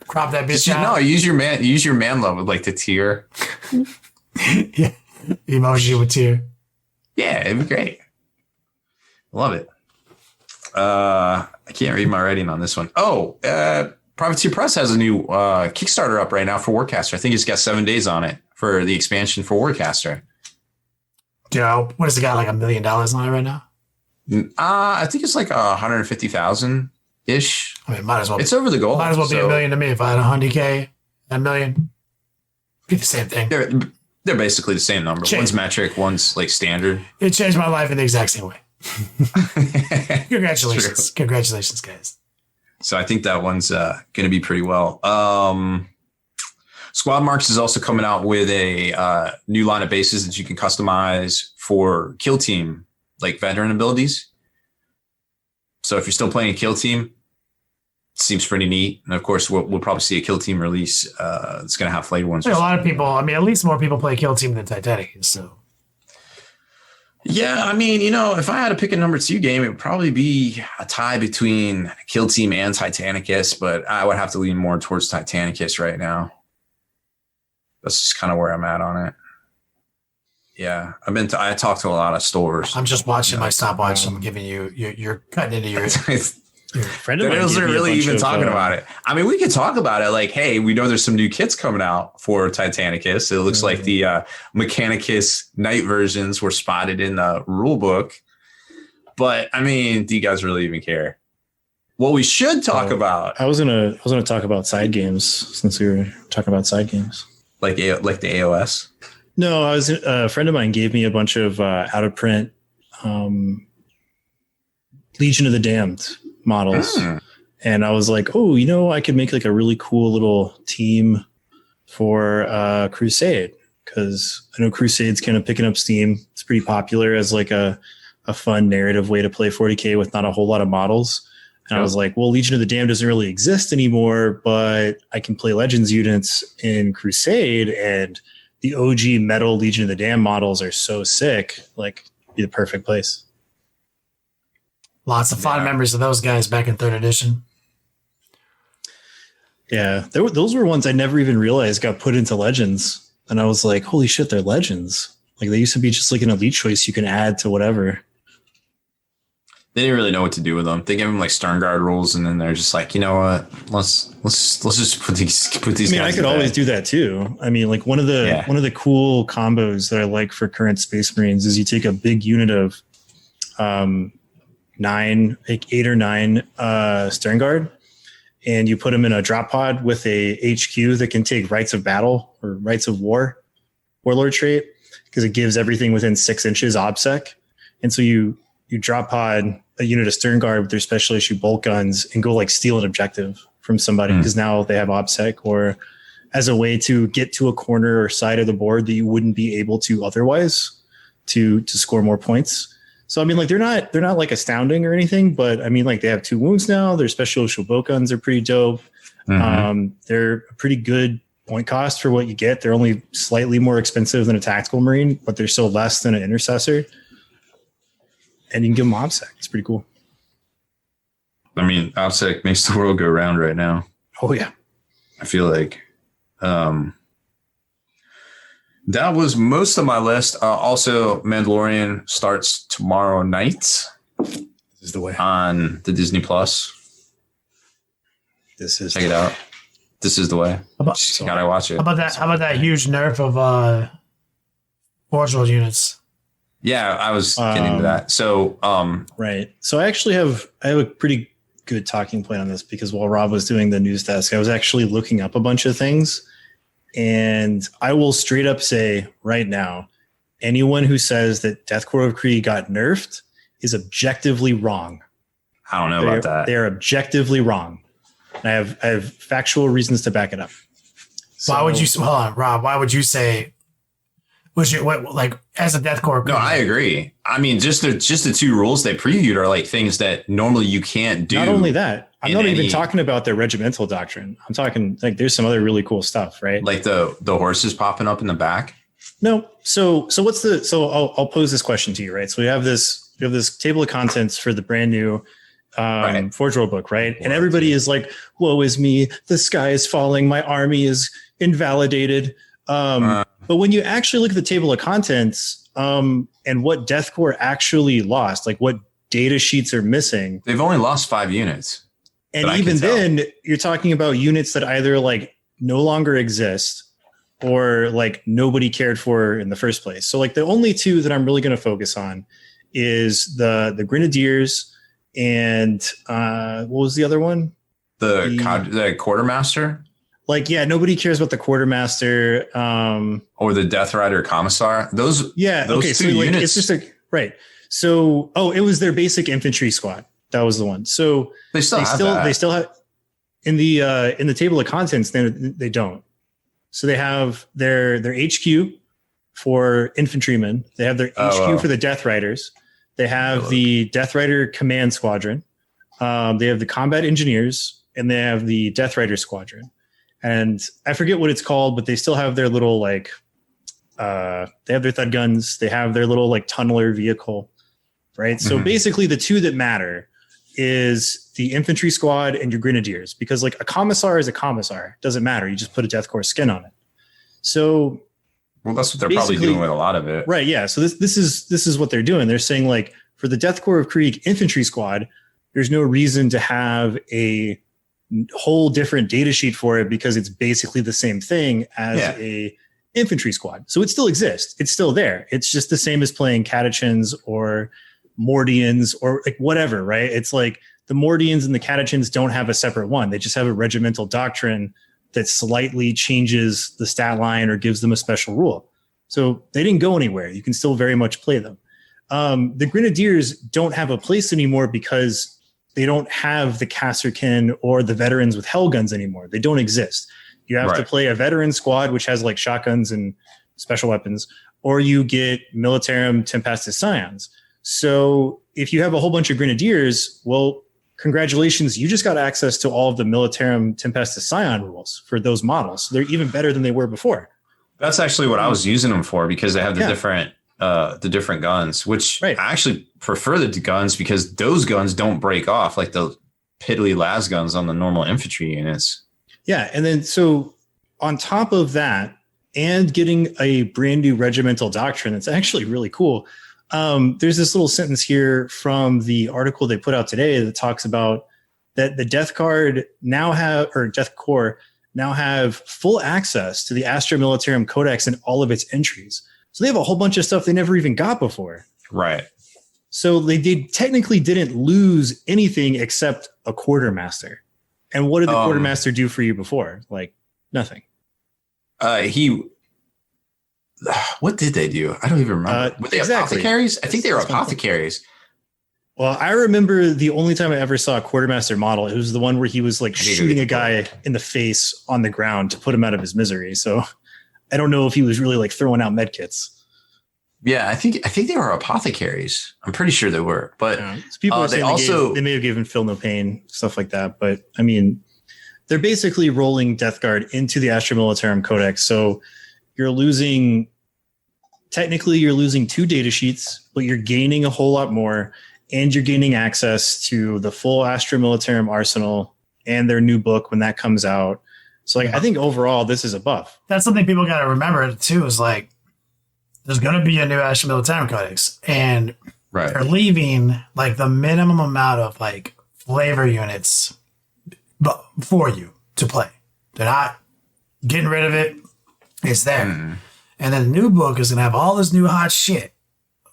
Crop that bitch out. No, use your man love with the tear. Yeah. Emoji with tear. Yeah, it'd be great. Love it. I can't read my writing on this one. Oh, Privateer Press has a new Kickstarter up right now for Warcaster. I think it's got 7 days on it for the expansion for Warcaster. Yeah, what has it got, $1 million on it right now? I think it's 150,000 ish. I mean, might as well. It's over the goal. Might as well be $1 million to me if I had 100K, $1 million. Be the same thing. They're basically the same number. One's metric, one's standard. It changed my life in the exact same way. Congratulations. Congratulations, guys. So I think that one's going to be pretty well. Squad Marks is also coming out with a new line of bases that you can customize for Kill Team, veteran abilities. So if you're still playing Kill Team, it seems pretty neat. And of course, we'll probably see a Kill Team release. It's going to have flayed ones. A lot of people, at least more people play Kill Team than Titanic. So. Yeah, if I had to pick a number 2 game, it would probably be a tie between Kill Team and Titanicus, but I would have to lean more towards Titanicus right now. That's just kind of where I'm at on it. Yeah, I talked to a lot of stores. I'm just watching my stopwatch. I'm giving you're cutting into your. Friend of mine wasn't really even talking of, about it. We could talk about it. Hey, we know there's some new kits coming out for Titanicus. It looks like the Mechanicus night versions were spotted in the rule book. But do you guys really even care? What we should talk about. I was gonna talk about side games since we were talking about side games. Like the AOS. No, I was a friend of mine gave me a bunch of out of print Legion of the Damned models. And I was like, oh, I could make like a really cool little team for Crusade, because I know Crusade's kind of picking up steam. It's pretty popular as like a fun narrative way to play 40K with not a whole lot of models. And I was like, well, Legion of the Damned doesn't really exist anymore, but I can play Legends units in Crusade, and the OG metal Legion of the Damned models are so sick. Like, be the perfect place. Lots of fond memories of those guys back in 3rd edition. Yeah, those were ones I never even realized got put into Legends. And I was like, holy shit, they're Legends. Like, they used to be just like an elite choice you can add to whatever. They didn't really know what to do with them. They gave them like Sternguard rules, and then they're just like, you know what? Let's just put these. I mean, I could always do that too. I mean, like one of the cool combos that I like for current Space Marines is you take a big unit of 8 or 9 Sternguard, and you put them in a drop pod with a HQ that can take Rites of Battle or Rites of Warlord trait, because it gives everything within 6 inches OBSEC. And so you drop pod a unit of Sternguard with their special issue bolt guns and go like steal an objective from somebody, because now they have OBSEC, or as a way to get to a corner or side of the board that you wouldn't be able to otherwise to score more points. So I mean, like they're not like astounding or anything, but I mean, like they have 2 wounds now. Their special issue bolt guns are pretty dope. They're a pretty good point cost for what you get. They're only slightly more expensive than a tactical Marine, but they're still less than an intercessor. And you can give them OBSEC. It's pretty cool. I mean, OBSEC makes the world go round right now. Oh yeah. I feel like that was most of my list. Also, Mandalorian starts tomorrow night. This is the way. On the Disney Plus. Check it out. This is the way. Gotta watch it. How about that huge nerf of Forge World units? Yeah, I was getting to that. So, right. So I actually have a pretty good talking point on this, because while Rob was doing the news desk, I was actually looking up a bunch of things, and I will straight up say right now, anyone who says that Death Korps of Kree got nerfed is objectively wrong. I don't know about that. They're objectively wrong. And I have factual reasons to back it up. So, why would you, hold on, Rob, why would you say, like as a Death Korps? No, I agree. I mean, just the 2 rules they previewed are like things that normally you can't do. Not only that, I'm not even talking about their regimental doctrine. I'm talking like there's some other really cool stuff, right? Like the horses popping up in the back. No. So I'll pose this question to you, right? So we have this table of contents for the brand new Forge World book, right? And everybody is like, woe is me, the sky is falling, my army is invalidated. But when you actually look at the table of contents and what Death Korps actually lost, like what data sheets are missing, they've only lost 5 units. And even then, you're talking about units that either like no longer exist or like nobody cared for in the first place. So like the only 2 that I'm really going to focus on is the Grenadiers and what was the other one? The Quartermaster. Like, yeah, nobody cares about the Quartermaster. Or the Death Rider Commissar. Those okay, 2 like, units. It's just right. So, it was their basic infantry squad. That was the one. So they still have in the table of contents. They don't. So they have their HQ for infantrymen. They have their HQ for the Death Riders. They have the Death Rider Command Squadron. They have the Combat Engineers, and they have the Death Rider Squadron. And I forget what it's called, but they still have their little like they have their thud guns. They have their little like tunneler vehicle, right? So basically, the 2 that matter is the infantry squad and your Grenadiers, because like a commissar is a commissar. Doesn't matter. You just put a Death Korps skin on it. So, well, that's what they're probably doing with a lot of it, right? Yeah. So this is what they're doing. They're saying like for the Death Korps of Kree infantry squad, there's no reason to have a whole different data sheet for it, because it's basically the same thing as a infantry squad. So it still exists. It's still there. It's just the same as playing Catechins or Mordians or like whatever, right? It's like the Mordians and the Catechins don't have a separate one. They just have a regimental doctrine that slightly changes the stat line or gives them a special rule. So they didn't go anywhere. You can still very much play them. The Grenadiers don't have a place anymore because they don't have the Kasserkin or the veterans with hell guns anymore. They don't exist. You have to play a veteran squad, which has like shotguns and special weapons, or you get Militarum Tempestus Scions. So if you have a whole bunch of Grenadiers, well, congratulations, you just got access to all of the Militarum Tempestus Scion rules for those models. So they're even better than they were before. That's actually what I was using them for, because they have the different guns, which I actually prefer the guns because those guns don't break off like the piddly las guns on the normal infantry units. Yeah. And then so on top of that, and getting a brand new regimental doctrine that's actually really cool. There's this little sentence here from the article they put out today that talks about that the Death Guard now have, or Death Corps now have full access to the Astra Militarum Codex and all of its entries. So they have a whole bunch of stuff they never even got before. Right. So they technically didn't lose anything except a quartermaster. And what did the quartermaster do for you before? Like nothing. What did they do? I don't even remember. Were they apothecaries? I think they were apothecaries. Well, I remember the only time I ever saw a quartermaster model, it was the one where he was like shooting a guy in the face on the ground to put him out of his misery. So I don't know if he was really like throwing out medkits. Yeah, I think they were apothecaries. I'm pretty sure they were. But people are saying they may have given Phil no pain, stuff like that. But I mean, they're basically rolling Death Guard into the Astra Militarum Codex. So you're losing 2 data sheets, but you're gaining a whole lot more, and you're gaining access to the full Astra Militarum arsenal and their new book when that comes out. So like, I think overall this is a buff. That's something people got to remember too, is like, there's going to be a new Astra Militarum Codex, and they're leaving like the minimum amount of like flavor units for you to play. They're not getting rid of it. It's there. And then the new book is going to have all this new hot shit,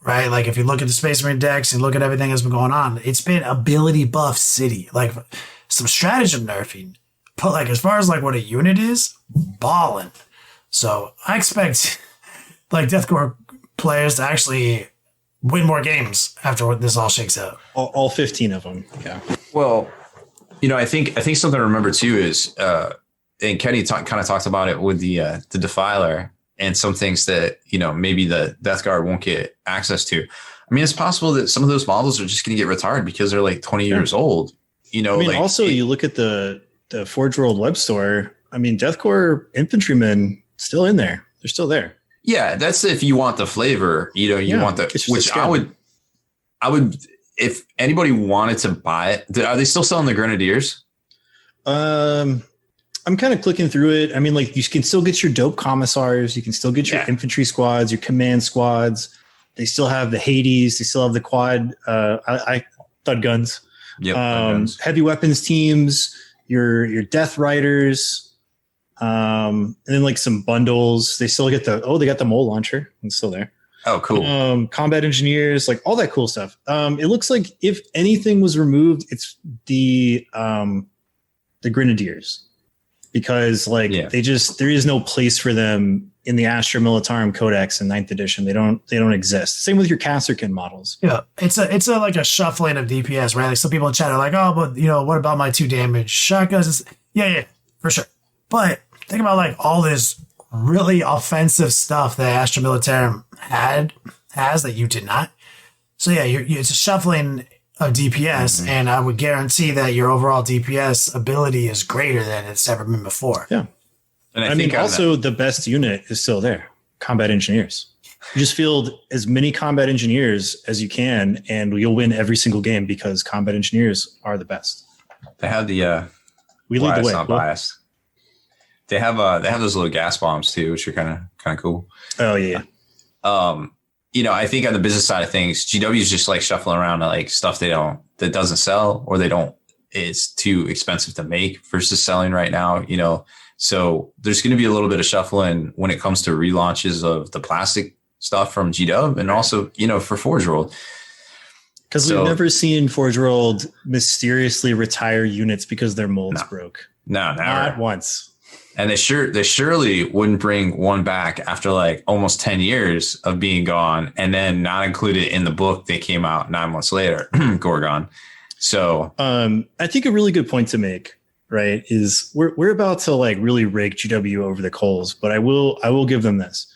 right? Like if you look at the Space Marine decks and look at everything that's been going on, it's been ability buff city, like some stratagem nerfing. But like as far as like what a unit is, balling. So I expect like Death Corps players to actually win more games after this all shakes out. All 15 of them. Yeah. Well, I think something to remember too is, and Kenny kind of talked about it with the Defiler and some things that, maybe the Death Guard won't get access to. I mean, it's possible that some of those models are just going to get retired because they're like 20 years old. I mean, also you look at the Forge World web store. I mean, Death Corps infantrymen still in there. They're still there. Yeah, that's if you want the flavor. You want the, which I would, if anybody wanted to buy it. Are they still selling the Grenadiers? I'm kind of clicking through it. I mean, like you can still get your dope commissars. You can still get your infantry squads, your command squads. They still have the Hades. They still have the quad, thud guns. Yep. Heavy weapons teams, your Death Riders, and then like some bundles. They still get they got the mole launcher. It's still there. Oh, cool. Combat engineers, like all that cool stuff. It looks like if anything was removed, it's the Grenadiers. Because there is no place for them in the Astra Militarum Codex in 9th edition. They don't exist. Same with your Kasserkin models. Yeah, it's a like a shuffling of DPS, right? Like some people in chat are like, oh, but what about my 2 damage shotguns? Yeah, for sure. But think about like all this really offensive stuff that Astra Militarum has that you did not. So yeah, it's a shuffling of DPS, and I would guarantee that your overall DPS ability is greater than it's ever been before. Yeah. And I mean, also the best unit is still there. Combat engineers. You just field as many combat engineers as you can, and you'll win every single game because combat engineers are the best. They have the we lead the way. Not biased. They have those little gas bombs too, which are kind of cool. Oh yeah. I think on the business side of things, GW is just like shuffling around like stuff that doesn't sell, or it's too expensive to make versus selling right now, So there's going to be a little bit of shuffling when it comes to relaunches of the plastic stuff from GW and also, for Forge World. Because we've never seen Forge World mysteriously retire units because their molds broke. No, never. Not once. And they surely wouldn't bring one back after like almost 10 years of being gone and then not include it in the book that came out 9 months later, Gorgon. So I think a really good point to make, right, is we're about to like really rake GW over the coals, but I will give them this.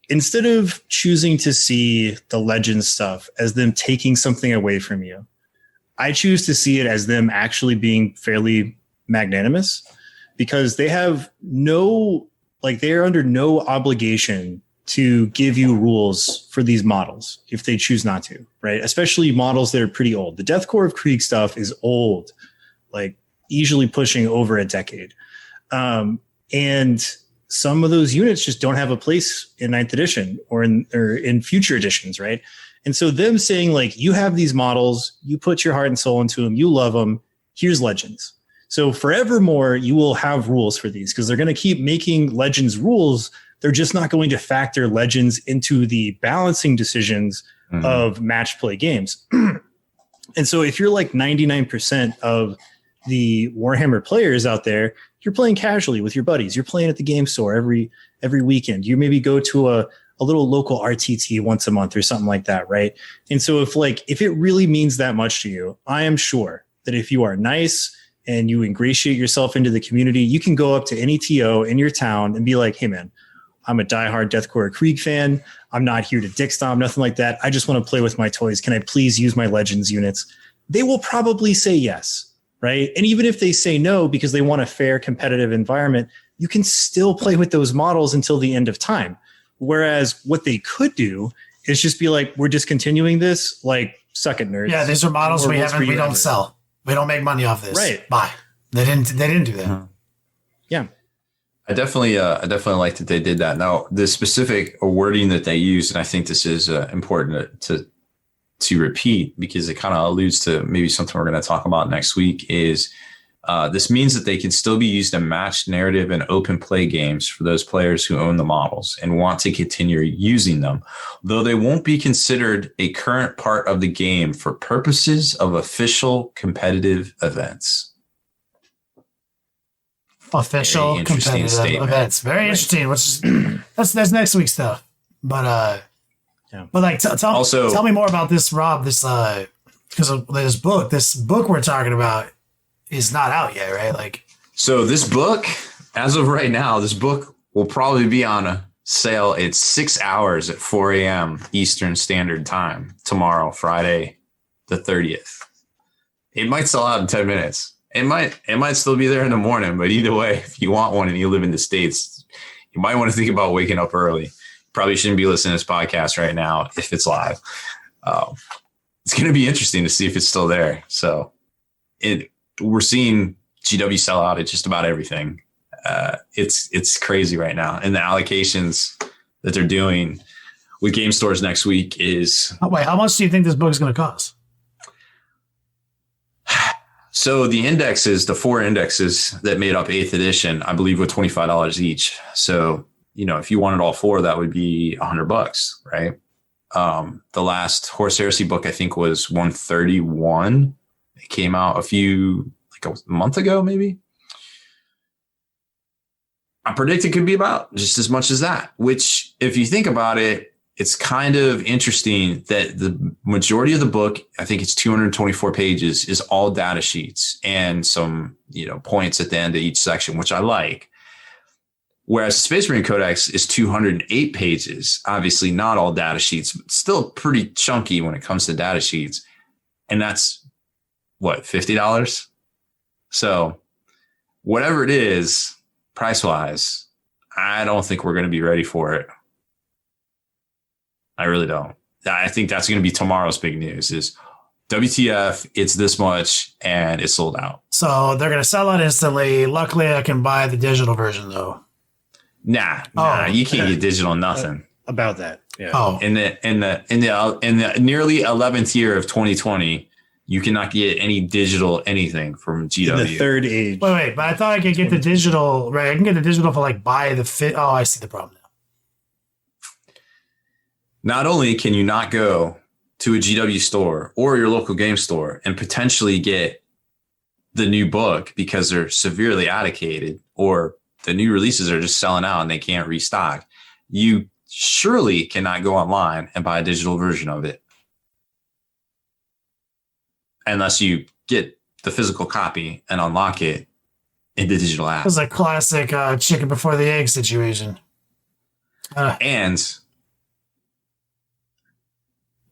Instead of choosing to see the Legends stuff as them taking something away from you, I choose to see it as them actually being fairly magnanimous, because they have they're under no obligation to give you rules for these models if they choose not to, right? Especially models that are pretty old. The Death Korps of Krieg stuff is old, like easily pushing over a decade. And some of those units just don't have a place in 9th edition or in future editions, right? And so them saying like, you have these models, you put your heart and soul into them, you love them, here's Legends. So forevermore, you will have rules for these because they're going to keep making Legends rules. They're just not going to factor Legends into the balancing decisions of match play games. And so if you're like 99% of the Warhammer players out there, you're playing casually with your buddies. You're playing at the game store every weekend. You maybe go to a little local RTT once a month or something like that, right? And so if it really means that much to you, I am sure that if you are nice and you ingratiate yourself into the community, you can go up to any TO in your town and be like, hey man, I'm a diehard Death Korps Krieg fan. I'm not here to dick stomp, nothing like that. I just want to play with my toys. Can I please use my Legends units? They will probably say yes, right? And even if they say no because they want a fair competitive environment, you can still play with those models until the end of time. Whereas what they could do is just be like, we're discontinuing this, like, suck it, nerds. Yeah, these are models we don't sell. We don't make money off this. Right. Bye. They didn't do that. Yeah. I definitely like that they did that. Now, the specific wording that they used, and I think this is important to repeat because it kind of alludes to maybe something we're going to talk about next week, is this means that they can still be used in matched narrative and open play games for those players who own the models and want to continue using them, though they won't be considered a current part of the game for purposes of official competitive events. Official competitive events. Very interesting. Which is that's next week's stuff. But but like tell me more about this, Rob. This because of this book. This book we're talking about is not out yet, right? Like, so this book, as of right now, this book will probably be on a sale. It's 6 hours at 4 a.m. Eastern Standard Time tomorrow, Friday, the 30th. It might sell out in 10 minutes. It might still be there in the morning, but either way, if you want one and you live in the States, you might want to think about waking up early. Probably shouldn't be listening to this podcast right now if it's live. It's going to be interesting to see if it's still there. So we're seeing GW sell out at just about everything. It's crazy right now. And the allocations that they're doing with game stores next week is... Wait, how much do you think this book is going to cost? So the indexes, the 4 indexes that made up 8th edition, I believe were $25 each. So, if you wanted all 4, that would be $100, right? The last Horse Heresy book, I think, was $131. It came out a month ago, maybe. I predict it could be about just as much as that, which, if you think about it, it's kind of interesting that the majority of the book, I think it's 224 pages, is all data sheets and some, points at the end of each section, which I like. Whereas the Space Marine Codex is 208 pages, obviously not all data sheets, but still pretty chunky when it comes to data sheets. And that's what, $50? So whatever it is, price wise, I don't think we're going to be ready for it. I really don't. I think that's going to be tomorrow's big news is WTF, it's this much and it's sold out. So they're going to sell out instantly. Luckily, I can buy the digital version though. Nah, you can't get digital nothing. About that. Yeah. Oh. In the nearly 11th year of 2020, you cannot get any digital anything from GW. In the third age. Wait, but I thought I could get the digital, right? I can get the digital for like buy the fit. Oh, I see the problem now. Not only can you not go to a GW store or your local game store and potentially get the new book because they're severely outdated or the new releases are just selling out and they can't restock, you surely cannot go online and buy a digital version of it unless you get the physical copy and unlock it in the digital app. It's a classic chicken before the egg situation. And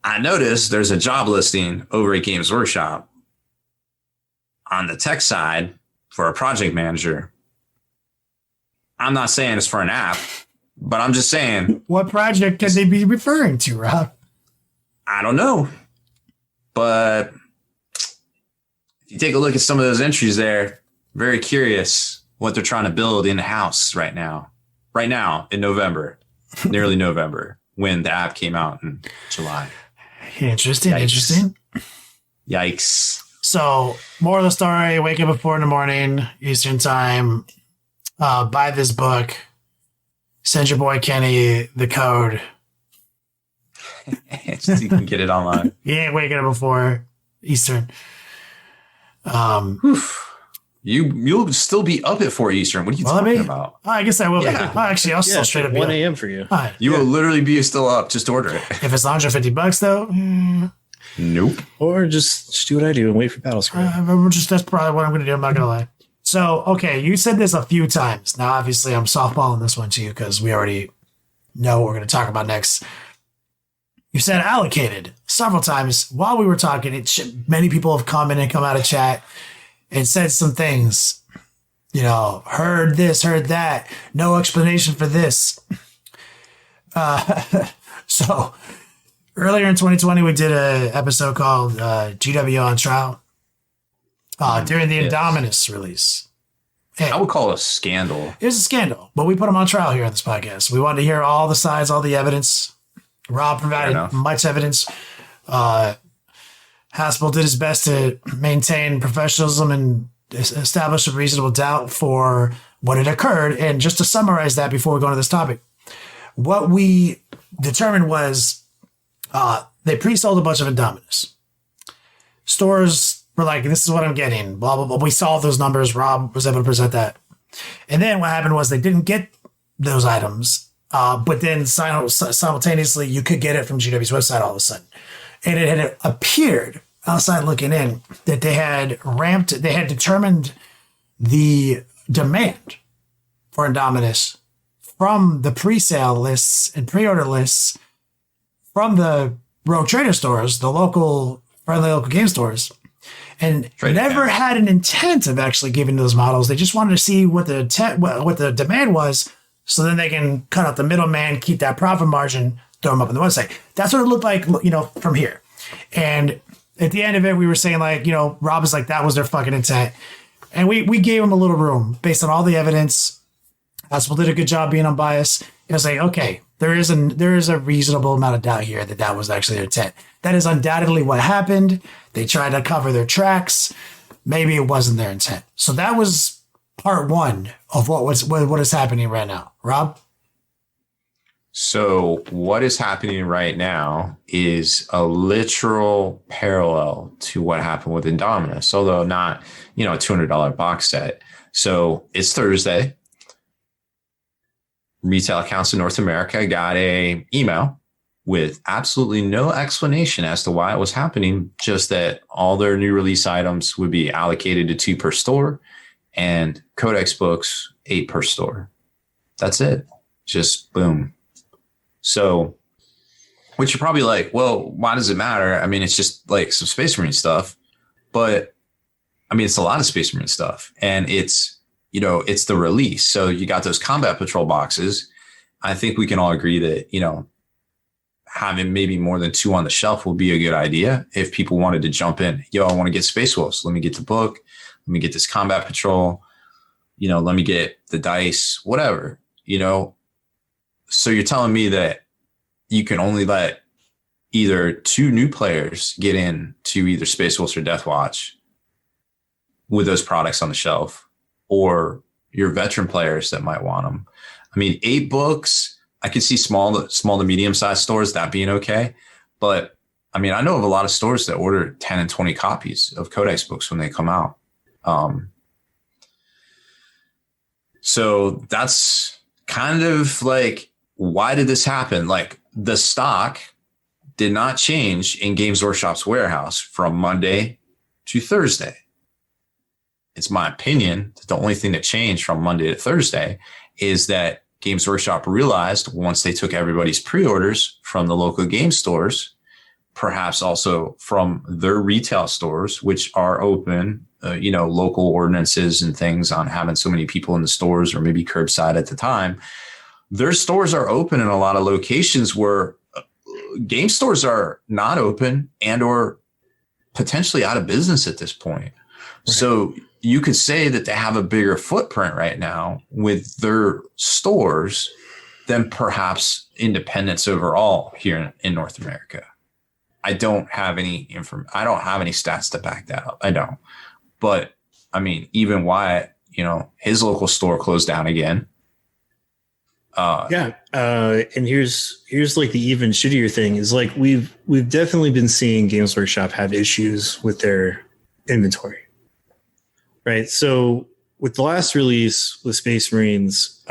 I noticed there's a job listing over at Games Workshop on the tech side for a project manager. I'm not saying it's for an app, but I'm just saying. What project could they be referring to, Rob? I don't know. But if you take a look at some of those entries there, very curious what they're trying to build in-house right now. Right now in November, nearly November, when the app came out in July. Interesting. Yikes. So, more of the story, wake up at 4 a.m. Eastern time, buy this book, send your boy Kenny the code. So you can get it online. He ain't waking up at 4 Eastern. You'll still be up at 4 Eastern. What are you talking about? Oh, I guess I will. Yeah. Oh, actually, I'll still straight up 1 a.m. for you. Right. You will literally be still up. Just order it. If it's $150 though, Nope. Or just do what I do and wait for battle screen. that's probably what I'm going to do. I'm not going to lie. So, okay, you said this a few times. Now, obviously, I'm softballing this one to you because we already know what we're going to talk about next. You said allocated several times while we were talking. Many people have come in and come out of chat and said some things. You know, heard this, heard that. No explanation for this. So earlier in 2020, we did an episode called GW on Trial during the Indominus release. I would call it a scandal. It was a scandal, but we put them on trial here on this podcast. We wanted to hear all the sides, all the evidence. Rob provided much evidence. Haspil did his best to maintain professionalism and establish a reasonable doubt for what had occurred. And just to summarize that before we go into this topic, what we determined was they pre-sold a bunch of Indominus. Stores were like, this is what I'm getting, blah, blah, blah. We saw those numbers. Rob was able to present that. And then what happened was they didn't get those items. But then simultaneously, you could get it from GW's website all of a sudden. And it had appeared outside looking in that they had determined the demand for Indominus from the pre-sale lists and pre-order lists from the Rogue Trader stores, the friendly local game stores, and never had an intent of actually giving those models. They just wanted to see what the demand was, so then they can cut out the middleman, keep that profit margin, throw them up on the website. That's what it looked like, from here. And at the end of it, we were saying Rob is like, that was their fucking intent. And we gave him a little room based on all the evidence. Haspil did a good job being unbiased. It was like, okay, there is a reasonable amount of doubt here that was actually their intent. That is undoubtedly what happened. They tried to cover their tracks. Maybe it wasn't their intent. So that was part one of what is happening right now. Rob? So what is happening right now is a literal parallel to what happened with Indominus, although not, a $200 box set. So it's Thursday. Retail accounts in North America got a email with absolutely no explanation as to why it was happening, just that all their new release items would be allocated to 2 per store and Codex books 8 per store. That's it. Just boom. So, which you're probably like, well, why does it matter? I mean, it's just like some Space Marine stuff, but I mean, it's a lot of Space Marine stuff, and it's the release. So you got those Combat Patrol boxes. I think we can all agree that, having maybe more than 2 on the shelf will be a good idea. If people wanted to jump in, I want to get Space Wolves. Let me get the book. Let me get this Combat Patrol. Let me get the dice, whatever, So you're telling me that you can only let either 2 new players get in to either Space Wolves or Death Watch with those products on the shelf, or your veteran players that might want them. I mean, 8 books, I could see small to medium sized stores, that being okay. But I mean, I know of a lot of stores that order 10 and 20 copies of Codex books when they come out. So that's kind of like, why did this happen? Like, the stock did not change in Games Workshop's warehouse from Monday to Thursday. It's my opinion that the only thing that changed from Monday to Thursday is that Games Workshop realized, once they took everybody's pre-orders from the local game stores, perhaps also from their retail stores, which are open, local ordinances and things on having so many people in the stores or maybe curbside at the time. Their stores are open in a lot of locations where game stores are not open and or potentially out of business at this point. Right. So you could say that they have a bigger footprint right now with their stores than perhaps independents overall here in North America. I don't have any stats to back that up. I don't. But I mean, even Wyatt, his local store closed down again. And here's like the even shittier thing is like we've definitely been seeing Games Workshop have issues with their inventory, right? So with the last release with Space Marines,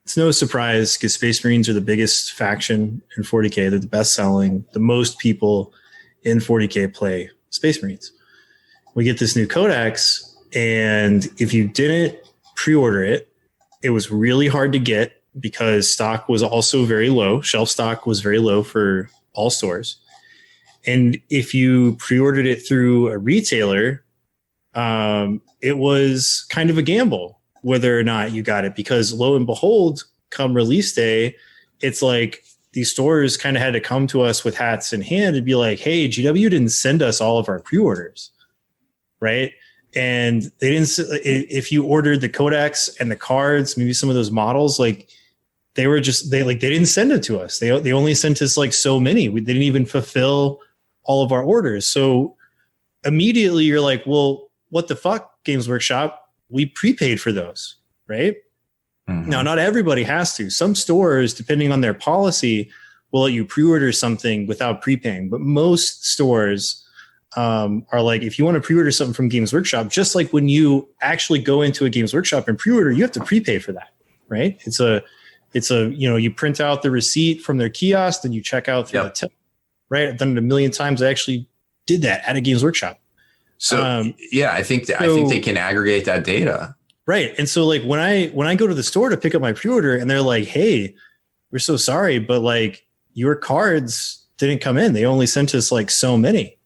it's no surprise because Space Marines are the biggest faction in 40K. They're the best selling. The most people in 40K play Space Marines. We get this new codex, and if you didn't pre-order it, it was really hard to get because stock was also very low. Shelf stock was very low for all stores. And if you pre-ordered it through a retailer, it was kind of a gamble whether or not you got it, because lo and behold, come release day, it's like these stores kind of had to come to us with hats in hand and be like, hey, GW didn't send us all of our pre-orders, right? And they didn't, if you ordered the codex and the cards, maybe some of those models, like they didn't send it to us. They only sent us like so many. They didn't even fulfill all of our orders. So immediately you're like, well, what the fuck, Games Workshop? We prepaid for those, right? Mm-hmm. Now, not everybody has to. Some stores, depending on their policy, will let you pre-order something without prepaying. But most stores are like, if you want to pre-order something from Games Workshop, just like when you actually go into a Games Workshop and pre-order, you have to prepay for that, right? It's a you print out the receipt from their kiosk, then you check out through the till, right? I've done it a million times. I actually did that at a Games Workshop. So I think they can aggregate that data. Right. And so like when I go to the store to pick up my pre-order and they're like, hey, we're so sorry, but like your cards didn't come in. They only sent us like so many.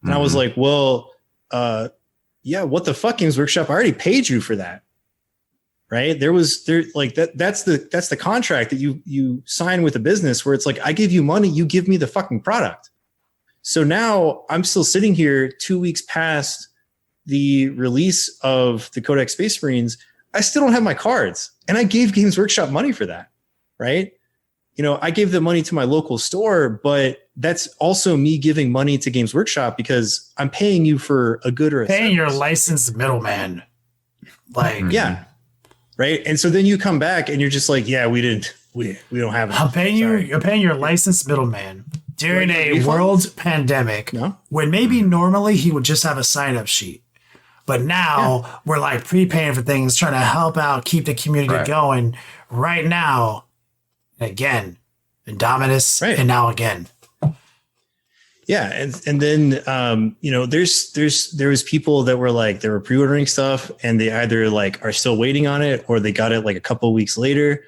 And I was like, well, what the fuck, Games Workshop? I already paid you for that. Right. That's the contract that you sign with a business where it's like, I give you money, you give me the fucking product. So now I'm still sitting here 2 weeks past the release of the Codex Space Marines. I still don't have my cards, and I gave Games Workshop money for that. Right. I gave the money to my local store, but that's also me giving money to Games Workshop because I'm paying you for a good or a paying service. Your licensed middleman. Like, yeah. Right. And so then you come back and you're just like, yeah, we don't have it. You're paying your licensed middleman during a world pandemic when maybe normally he would just have a sign-up sheet. But now we're like prepaying for things, trying to help out, keep the community going right now. Again, Indominus, and now again. Yeah, and then there was people that were like they were pre-ordering stuff and they either like are still waiting on it or they got it like a couple of weeks later.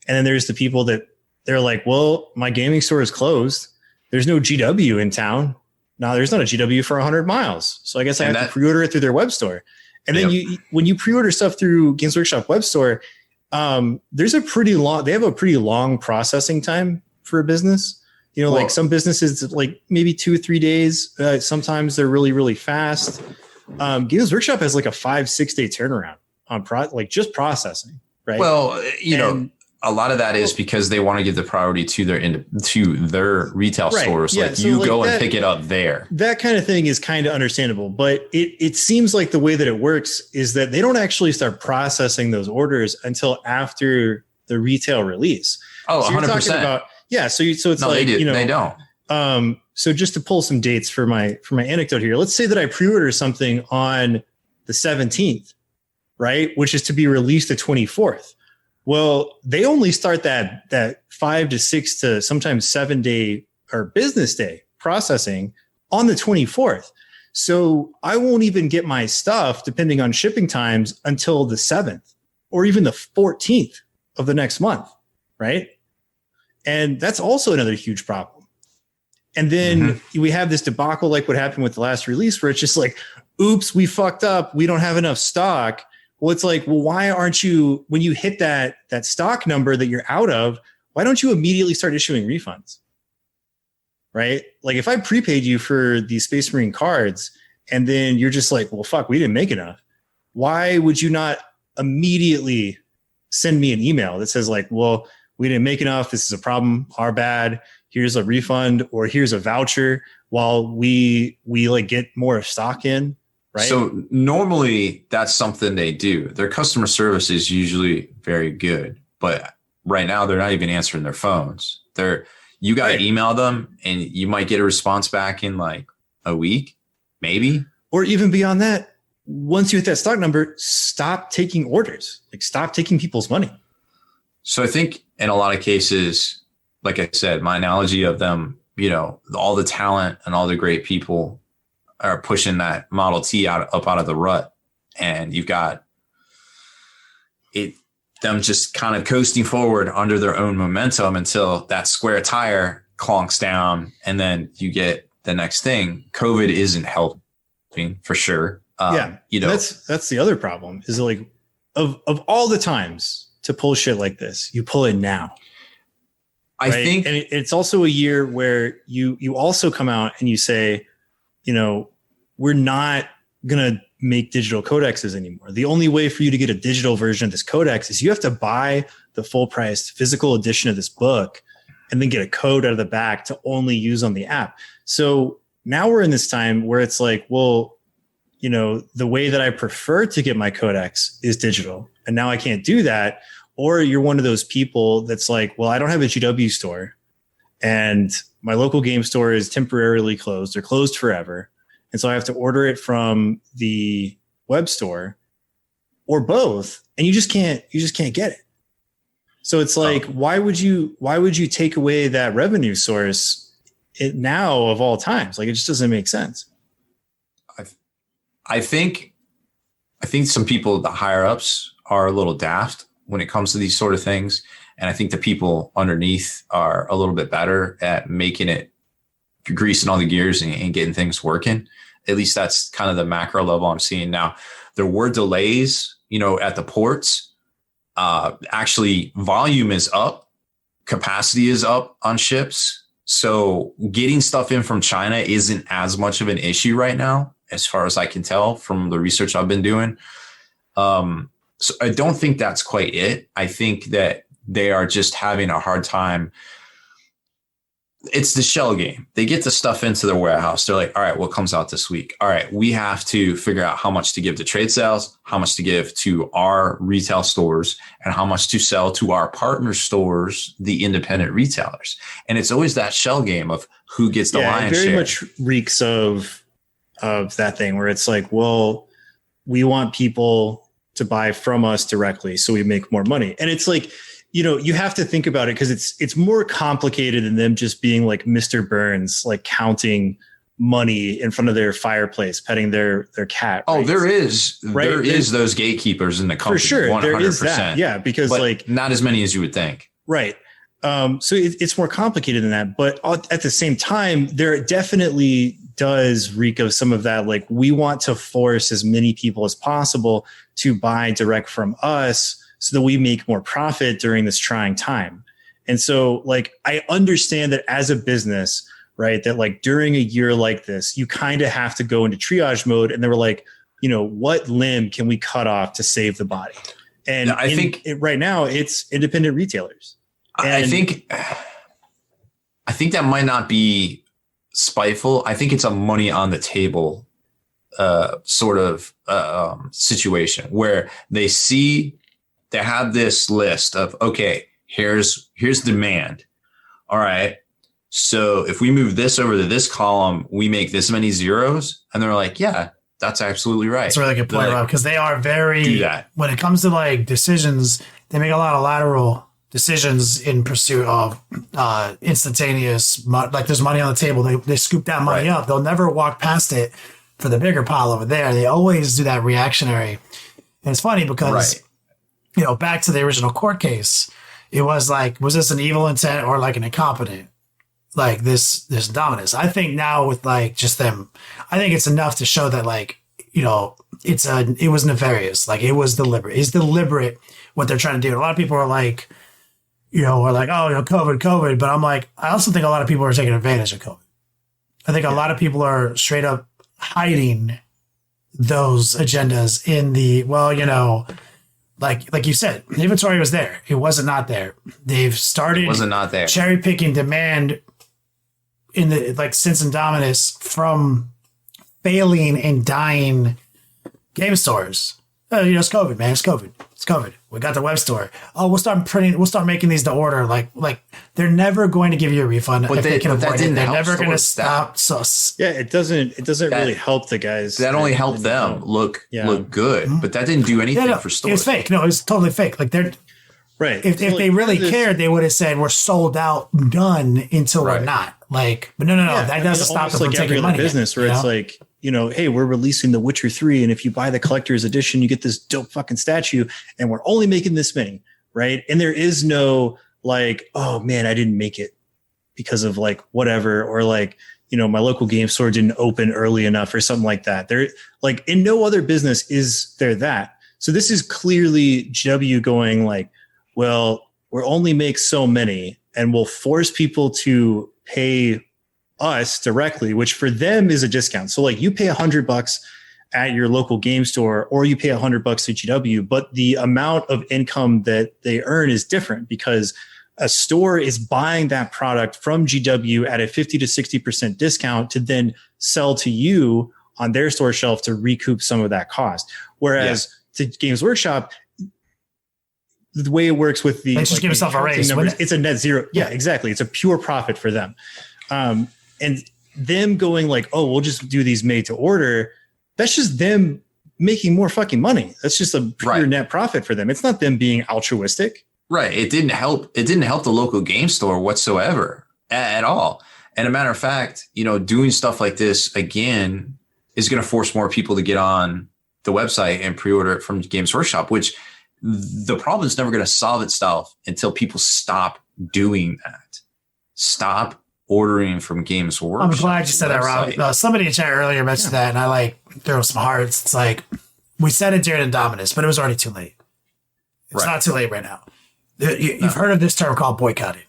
And then there's the people that they're like, well, my gaming store is closed. There's no GW in town. No, there's not a GW for 100 miles. So I guess I have to pre-order it through their web store. And then when you pre-order stuff through Games Workshop web store, they have a pretty long processing time for a business. Like some businesses, like maybe 2 or 3 days. Sometimes they're really, really fast. Games Workshop has like a 5-6 day turnaround on just processing. Right. Well, a lot of that is because they want to give the priority to their retail stores. Yeah, like so go and pick it up there. That kind of thing is kind of understandable, but it seems like the way that it works is that they don't actually start processing those orders until after the retail release. Oh, so 100%. They don't. So just to pull some dates for my anecdote here, let's say that I pre-order something on the 17th, right? Which is to be released the 24th. Well, they only start that 5 to 6 to sometimes 7 day or business day processing on the 24th. So I won't even get my stuff, depending on shipping times, until the 7th or even the 14th of the next month, right? And that's also another huge problem. And then we have this debacle like what happened with the last release, where it's just like, oops, we fucked up. We don't have enough stock. Well, it's like, well, why aren't you, when you hit that stock number that you're out of, why don't you immediately start issuing refunds? Right? Like if I prepaid you for these Space Marine cards and then you're just like, well, fuck, we didn't make enough. Why would you not immediately send me an email that says like, well, we didn't make enough. This is a problem. Our bad. Here's a refund or here's a voucher while we like get more stock in. Right. So normally that's something they do. Their customer service is usually very good, but right now they're not even answering their phones. You got to email them and you might get a response back in like a week, maybe. Or even beyond that, once you hit that stock number, stop taking orders, like stop taking people's money. So I think in a lot of cases, like I said, my analogy of them, all the talent and all the great people are pushing that Model T up out of the rut. And you've got them just kind of coasting forward under their own momentum until that square tire clonks down. And then you get the next thing. COVID isn't helping for sure. That's the other problem is like of all the times to pull shit like this, you pull it now. I think, and it's also a year where you also come out and you say, we're not going to make digital codexes anymore. The only way for you to get a digital version of this codex is you have to buy the full priced physical edition of this book and then get a code out of the back to only use on the app. So now we're in this time where it's like, well, the way that I prefer to get my codex is digital. And now I can't do that. Or you're one of those people that's like, well, I don't have a GW store and my local game store is temporarily closed. They're closed forever. And so I have to order it from the web store or both. And you just can't get it. So it's like, why would you take away that revenue source now of all times? Like, it just doesn't make sense. I think some people, the higher ups, are a little daft when it comes to these sort of things. And I think the people underneath are a little bit better at making it, greasing all the gears and getting things working. At least that's kind of the macro level I'm seeing now. There were delays, at the ports. Actually, volume is up. Capacity is up on ships. So getting stuff in from China isn't as much of an issue right now, as far as I can tell from the research I've been doing. So I don't think that's quite it. I think that they are just having a hard time. It's the shell game. They get the stuff into their warehouse. They're like, all right, what comes out this week? All right, we have to figure out how much to give to trade sales, how much to give to our retail stores, and how much to sell to our partner stores, the independent retailers. And it's always that shell game of who gets the lion's share. It very much reeks of that thing where it's like, well, we want people to buy from us directly so we make more money. And it's like, you have to think about it because it's more complicated than them just being like Mr. Burns, like counting money in front of their fireplace, petting their cat. Oh, right? There is those gatekeepers in the company. For sure. 100%. There is that. Yeah. Because like not as many as you would think. Right. So it's more complicated than that. But at the same time, there definitely does reek of some of that. Like we want to force as many people as possible to buy direct from us so that we make more profit during this trying time. And so like, I understand that as a business, right, that like during a year like this, you kind of have to go into triage mode. And they were like, what limb can we cut off to save the body? And I think right now it's independent retailers. I think that might not be spiteful. I think it's a money on the table sort of situation where they have this list of, okay, here's demand. All right. So if we move this over to this column, we make this many zeros. And they're like, yeah, That's absolutely right. That's a really good point, Rob, because they are very, do that. When it comes to like decisions, they make a lot of lateral decisions in pursuit of instantaneous, like there's money on the table. They scoop that money up. They'll never walk past it for the bigger pile over there. They always do that reactionary. And it's funny because, you know, back to the original court case, it was like, was this an evil intent or like an incompetent? Like this dominance. I think now with like just them, I think it's enough to show that like, you know, it was nefarious. Like it was deliberate. It's deliberate what they're trying to do. A lot of people are like, you know, are like, oh, you know, COVID. But I'm like, I also think a lot of people are taking advantage of COVID. I think a lot of people are straight up hiding those agendas in the, well, you know, like you said, the inventory was there. It wasn't not there. They've started not there. Cherry picking demand in the like since Indominus from failing and dying game stores. You know, it's COVID, man. It's COVID. We got the web store. Oh, we'll start making these to order. Like they're never going to give you a refund if they can avoid it. They're never going to stop. Yeah, it doesn't really help the guys. That only helped them look good, but that didn't do anything for stores. It was fake. No, it was totally fake. Like they're right. If they really cared, they would have said we're sold out, done until we're not. Like, but no. Yeah, that doesn't stop them from taking money. Business where it's like, you know, hey, we're releasing The Witcher 3, and if you buy the collector's edition, you get this dope fucking statue, and we're only making this many, right? And there is no like, oh man, I didn't make it because of like whatever, or like, you know, my local game store didn't open early enough or something like that. There, like in no other business is there that. So this is clearly GW going like, well, we'll only make so many, and we'll force people to pay us directly, which for them is a discount. So like you pay $100 at your local game store, or you pay $100 to GW, but the amount of income that they earn is different because a store is buying that product from GW at a 50 to 60% discount to then sell to you on their store shelf to recoup some of that cost. Whereas to Games Workshop, the way it works with the, just give yourself a raise. Numbers, it's a net zero. Yeah, exactly. It's a pure profit for them. And them going like, oh, we'll just do these made to order. That's just them making more fucking money. That's just a pure net profit for them. It's not them being altruistic. Right. It didn't help the local game store whatsoever at all. And a matter of fact, you know, doing stuff like this again is going to force more people to get on the website and pre-order it from Games Workshop, which the problem is never going to solve itself until people stop doing that. Stop ordering from Games Workshop. I'm glad you said that, Rob. Somebody in chat earlier mentioned that, and I like threw some hearts. It's like we said it during Indominus, but it was already too late. It's not too late right now. You've heard of this term called boycotting,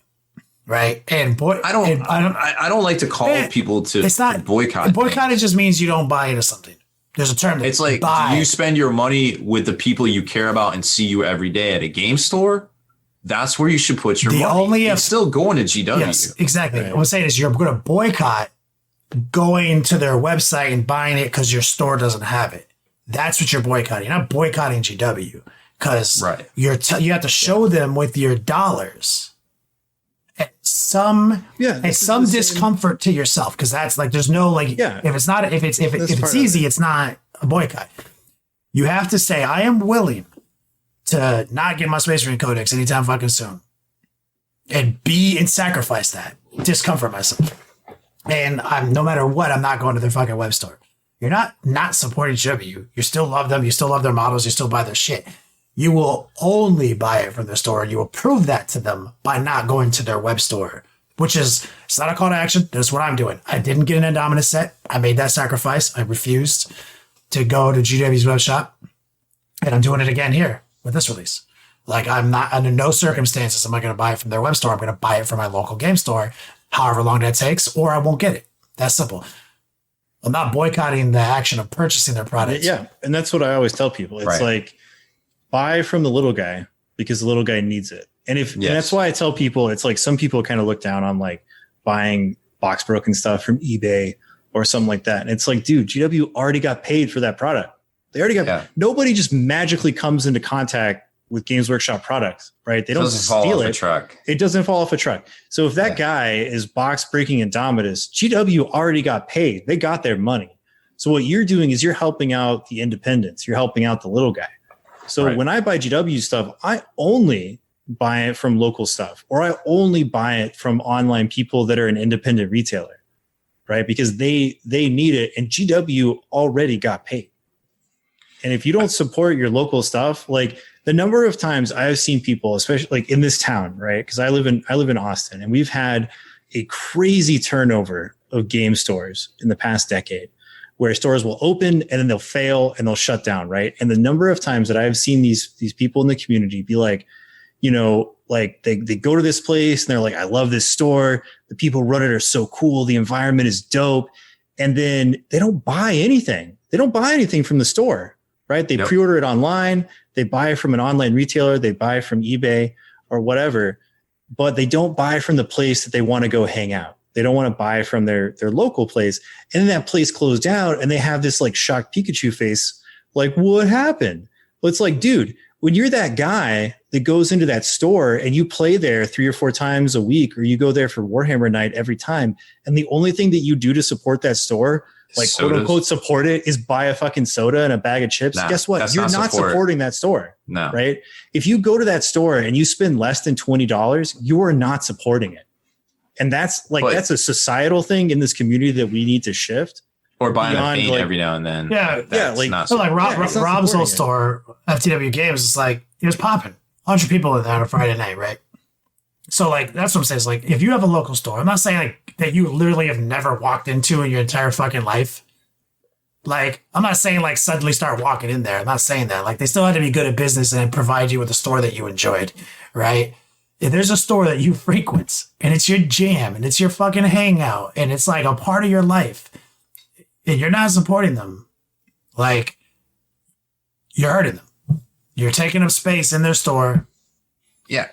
right? And I don't like to call people to it's not boycott. Boycotting just means you don't buy into something. There's a term. It's like, do you spend your money with the people you care about and see you every day at a game store? That's where you should put your money. It's still going to GW. Yes, exactly. Right. What I'm saying is you're going to boycott going to their website and buying it because your store doesn't have it. That's what you're boycotting. You're not boycotting GW because you have to show them with your dollars at some discomfort to yourself, because that's like there's no like if it's easy, it's not a boycott. You have to say, I am willing to not get my Space Marine Codex anytime fucking soon. And sacrifice that. Discomfort myself. And no matter what, I'm not going to their fucking web store. You're not supporting GW. You still love them. You still love their models. You still buy their shit. You will only buy it from the store. You will prove that to them by not going to their web store, which is, it's not a call to action. That's what I'm doing. I didn't get an Indominus set. I made that sacrifice. I refused to go to GW's web shop. And I'm doing it again here with this release. Like, I'm not, under no circumstances am I going to buy it from their web store. I'm going to buy it from my local game store, however long that takes, or I won't get it. That's simple. I'm not boycotting the action of purchasing their products. Yeah, and that's what I always tell people. It's like, buy from the little guy because the little guy needs it. And and that's why I tell people, it's like some people kind of look down on like buying box broken stuff from eBay or something like that. And it's like, dude, GW already got paid for that product. They already got nobody just magically comes into contact with Games Workshop products, right? They don't steal it. It doesn't fall off a truck. So if that guy is box breaking Indominus, GW already got paid. They got their money. So what you're doing is you're helping out the independents. You're helping out the little guy. So when I buy GW stuff, I only buy it from local stuff, or I only buy it from online people that are an independent retailer, right? Because they need it, and GW already got paid. And if you don't support your local stuff, like the number of times I've seen people, especially like in this town, right? Because I live in Austin, and we've had a crazy turnover of game stores in the past decade, where stores will open and then they'll fail and they'll shut down, right? And the number of times that I've seen these people in the community be like, you know, like they go to this place and they're like, I love this store. The people run it are so cool. The environment is dope. And then they don't buy anything. They don't buy anything from the store, right? They pre-order it online. They buy it from an online retailer. They buy it from eBay or whatever, but they don't buy from the place that they want to go hang out. They don't want to buy from their local place. And then that place closed down and they have this like shocked Pikachu face. Like, what happened? Well, it's like, dude, when you're that guy that goes into that store and you play there 3 or 4 times a week, or you go there for Warhammer night every time, and the only thing that you do to support that store, like quote unquote support it, is buy a fucking soda and a bag of chips. Guess what? You're not supporting that store. No. Right? If you go to that store and you spend less than $20, you are not supporting it. And that's like, that's a societal thing in this community that we need to shift. Or buying a paint every now and then. Yeah. Rob's old store, FTW Games, is like, it was popping. 100 people in there on a Friday night, right? So like, that's what I'm saying. Is like, if you have a local store, I'm not saying like that you literally have never walked into in your entire fucking life. Like, I'm not saying like suddenly start walking in there. I'm not saying that. Like, they still had to be good at business and provide you with a store that you enjoyed, right? If there's a store that you frequent and it's your jam and it's your fucking hangout and it's like a part of your life, and you're not supporting them, like, you're hurting them. You're taking up space in their store. Yeah.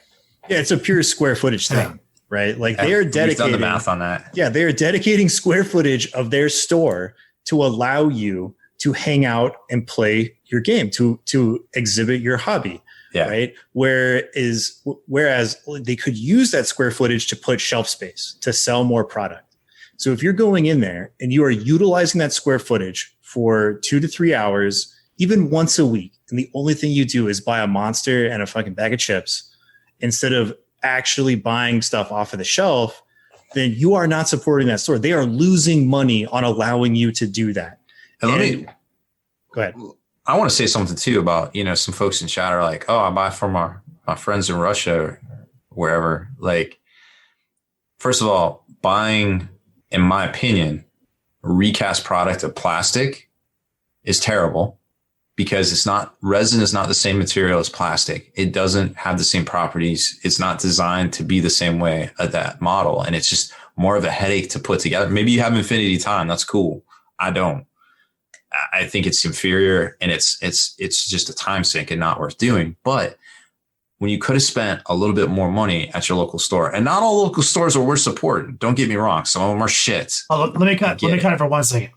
Yeah, it's a pure square footage thing, right? Like, they are dedicating. We've done the math on that. Yeah, they are dedicating square footage of their store to allow you to hang out and play your game, to exhibit your hobby. Yeah. Right. Whereas they could use that square footage to put shelf space to sell more product. So if you're going in there and you are utilizing that square footage for 2 to 3 hours, even once a week, and the only thing you do is buy a Monster and a fucking bag of chips instead of actually buying stuff off of the shelf, then you are not supporting that store. They are losing money on allowing you to do that. And go ahead. I want to say something too about, you know, some folks in chat are like, oh, I buy from my friends in Russia or wherever. Like, first of all, buying, in my opinion, a recast product of plastic is terrible, because resin is not the same material as plastic. It doesn't have the same properties. It's not designed to be the same way as that model. And it's just more of a headache to put together. Maybe you have infinity time. That's cool. I don't. I think it's inferior, and it's just a time sink and not worth doing. But when you could have spent a little bit more money at your local store, and not all local stores are worth supporting. Don't get me wrong. Some of them are shit. Let me cut it for 1 second.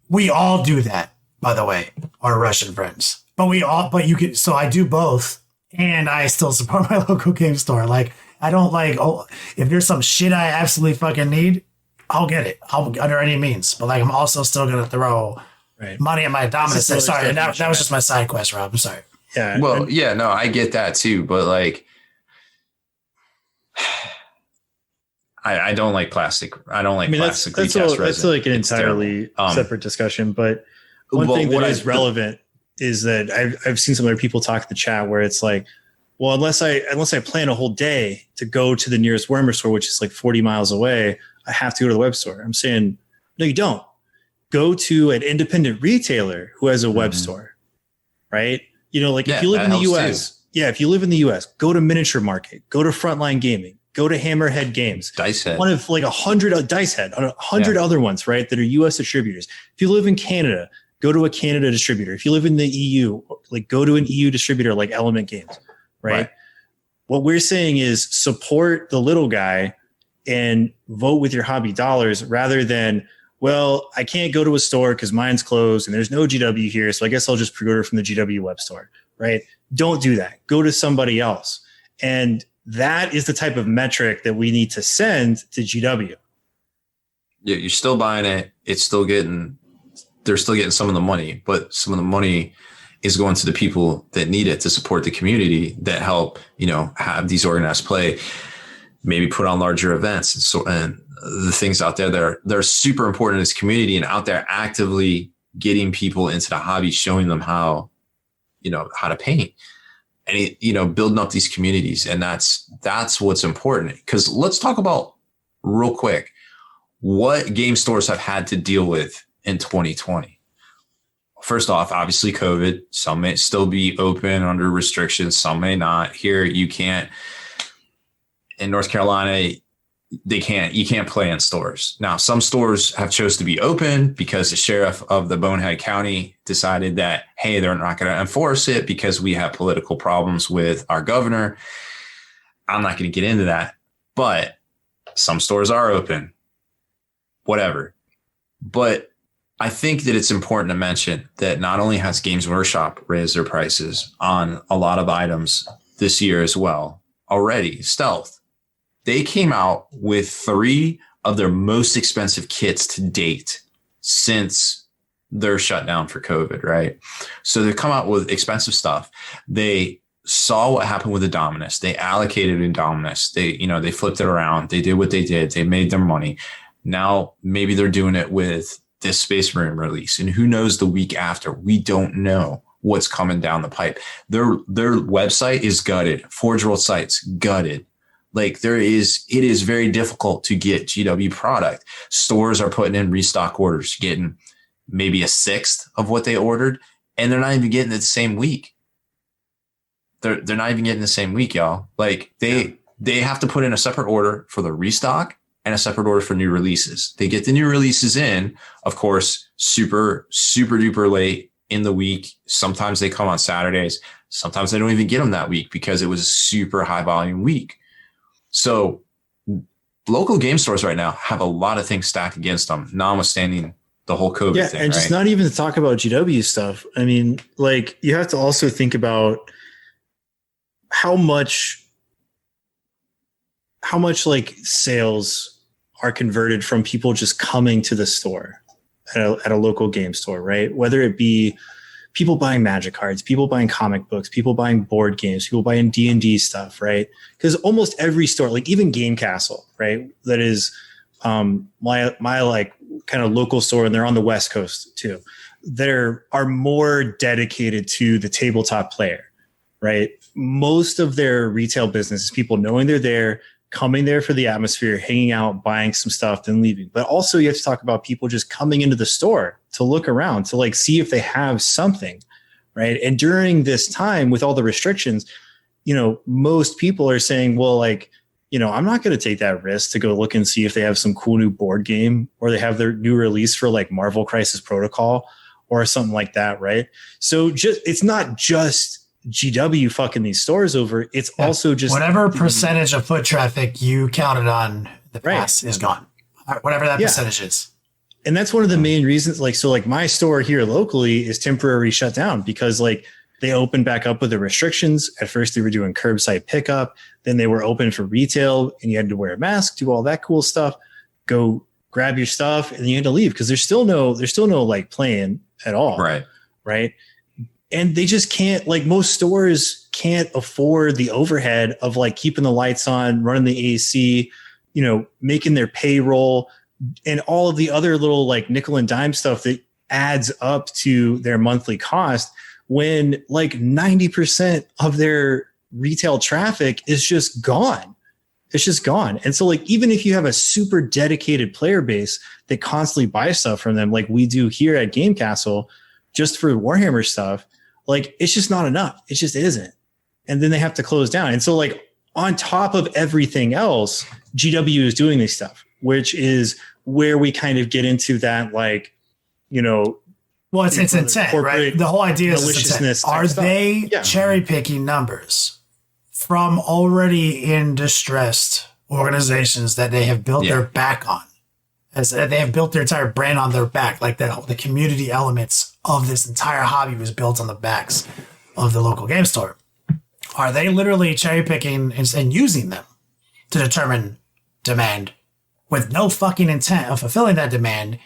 We all do that, by the way, our Russian friends. But you can, so I do both, and I still support my local game store. Like, I don't like, if there's some shit I absolutely fucking need, I'll get it. Under any means. But like, I'm also still going to throw money at my dominance. Sorry, that was just my side quest, Rob. I'm sorry. Yeah. Well, yeah, no, I get that too. But like, I don't like plastic. I don't like plastic. That's like an entirely separate discussion. But one thing that is relevant is that I've seen some other people talk in the chat where it's like, well, unless I plan a whole day to go to the nearest Warhammer store, which is like 40 miles away, I have to go to the web store. I'm saying, no, you don't. Go to an independent retailer who has a web store, right? You know, like if you live in the US, if you live in the US, go to Miniature Market, go to Frontline Gaming, go to Hammerhead Games, Dicehead, one of like 100 Dicehead, 100 other ones, right? That are US distributors. If you live in Canada, go to a Canada distributor. If you live in the EU, like go to an EU distributor like Element Games, right? What we're saying is support the little guy and vote with your hobby dollars rather than, well, I can't go to a store because mine's closed and there's no GW here, so I guess I'll just pre-order from the GW web store, right? Don't do that. Go to somebody else. And that is the type of metric that we need to send to GW. Yeah, you're still buying it. It's still getting they're still getting some of the money, but some of the money is going to the people that need it to support the community that help, have these organized play, maybe put on larger events. And the things out there that are super important in this community and out there actively getting people into the hobby, showing them how to paint and, building up these communities. And that's what's important. Because let's talk about real quick what game stores have had to deal with in 2020. First off, obviously COVID. Some may still be open under restrictions. Some may not. Here, you can't. In North Carolina, you can't play in stores. Now, some stores have chose to be open because the sheriff of the Bonehead County decided that, hey, they're not going to enforce it because we have political problems with our governor. I'm not going to get into that, but some stores are open, whatever. But I think that it's important to mention that not only has Games Workshop raised their prices on a lot of items this year as well already, Stealth. They came out with 3 of their most expensive kits to date since their shutdown for COVID, right? So they come out with expensive stuff. They saw what happened with the Dominus. They allocated in Dominus. They flipped it around. They did what they did. They made their money. Now maybe they're doing it with this Space Marine release. And who knows the week after? We don't know what's coming down the pipe. Their website is gutted. Forge World site's gutted. Like it is very difficult to get GW product. Stores are putting in restock orders, getting maybe a sixth of what they ordered, and they're not even getting it the same week. They're not even getting the same week, y'all. Like they have to put in a separate order for the restock and a separate order for new releases. They get the new releases in, of course, super, super duper late in the week. Sometimes they come on Saturdays. Sometimes they don't even get them that week because it was a super high volume week. So local game stores right now have a lot of things stacked against them, notwithstanding the whole COVID thing. And just not even to talk about GW stuff. I mean, like you have to also think about how much like sales are converted from people just coming to the store at a local game store, right? Whether it be people buying Magic cards, people buying comic books, people buying board games, people buying D&D stuff, right? Because almost every store, like even Game Castle, right? That is my like kind of local store, and they're on the West Coast too. There are more dedicated to the tabletop player, right? Most of their retail business is people knowing they're there, coming there for the atmosphere, hanging out, buying some stuff, then leaving. But also you have to talk about people just coming into the store to look around, to like see if they have something, right? And during this time with all the restrictions, most people are saying, well, like, I'm not going to take that risk to go look and see if they have some cool new board game or they have their new release for like Marvel Crisis Protocol or something like that, right? So it's not just GW fucking these stores over. It's also just whatever percentage of foot traffic you counted on the past is gone. Whatever that percentage is. And that's one of the main reasons. Like my store here locally is temporarily shut down because like they opened back up with the restrictions. At first they were doing curbside pickup. Then they were open for retail and you had to wear a mask, do all that cool stuff, go grab your stuff, and then you had to leave because there's still no like playing at all. Right. And they just can't, like most stores can't afford the overhead of like keeping the lights on, running the AC, making their payroll and all of the other little like nickel and dime stuff that adds up to their monthly cost when like 90% of their retail traffic is just gone. It's just gone. And so like, even if you have a super dedicated player base that constantly buys stuff from them, like we do here at Game Castle, just for Warhammer stuff, like it's just not enough. It just isn't. And then they have to close down. And so like on top of everything else, GW is doing this stuff, which is where we kind of get into that, like, well, it's intent, right? The whole idea is intent. Are they cherry picking numbers from already in distressed organizations that they have built their back on? As they have built their entire brand on their back, like the community elements of this entire hobby was built on the backs of the local game store. Are they literally cherry picking and using them to determine demand with no fucking intent of fulfilling that demand?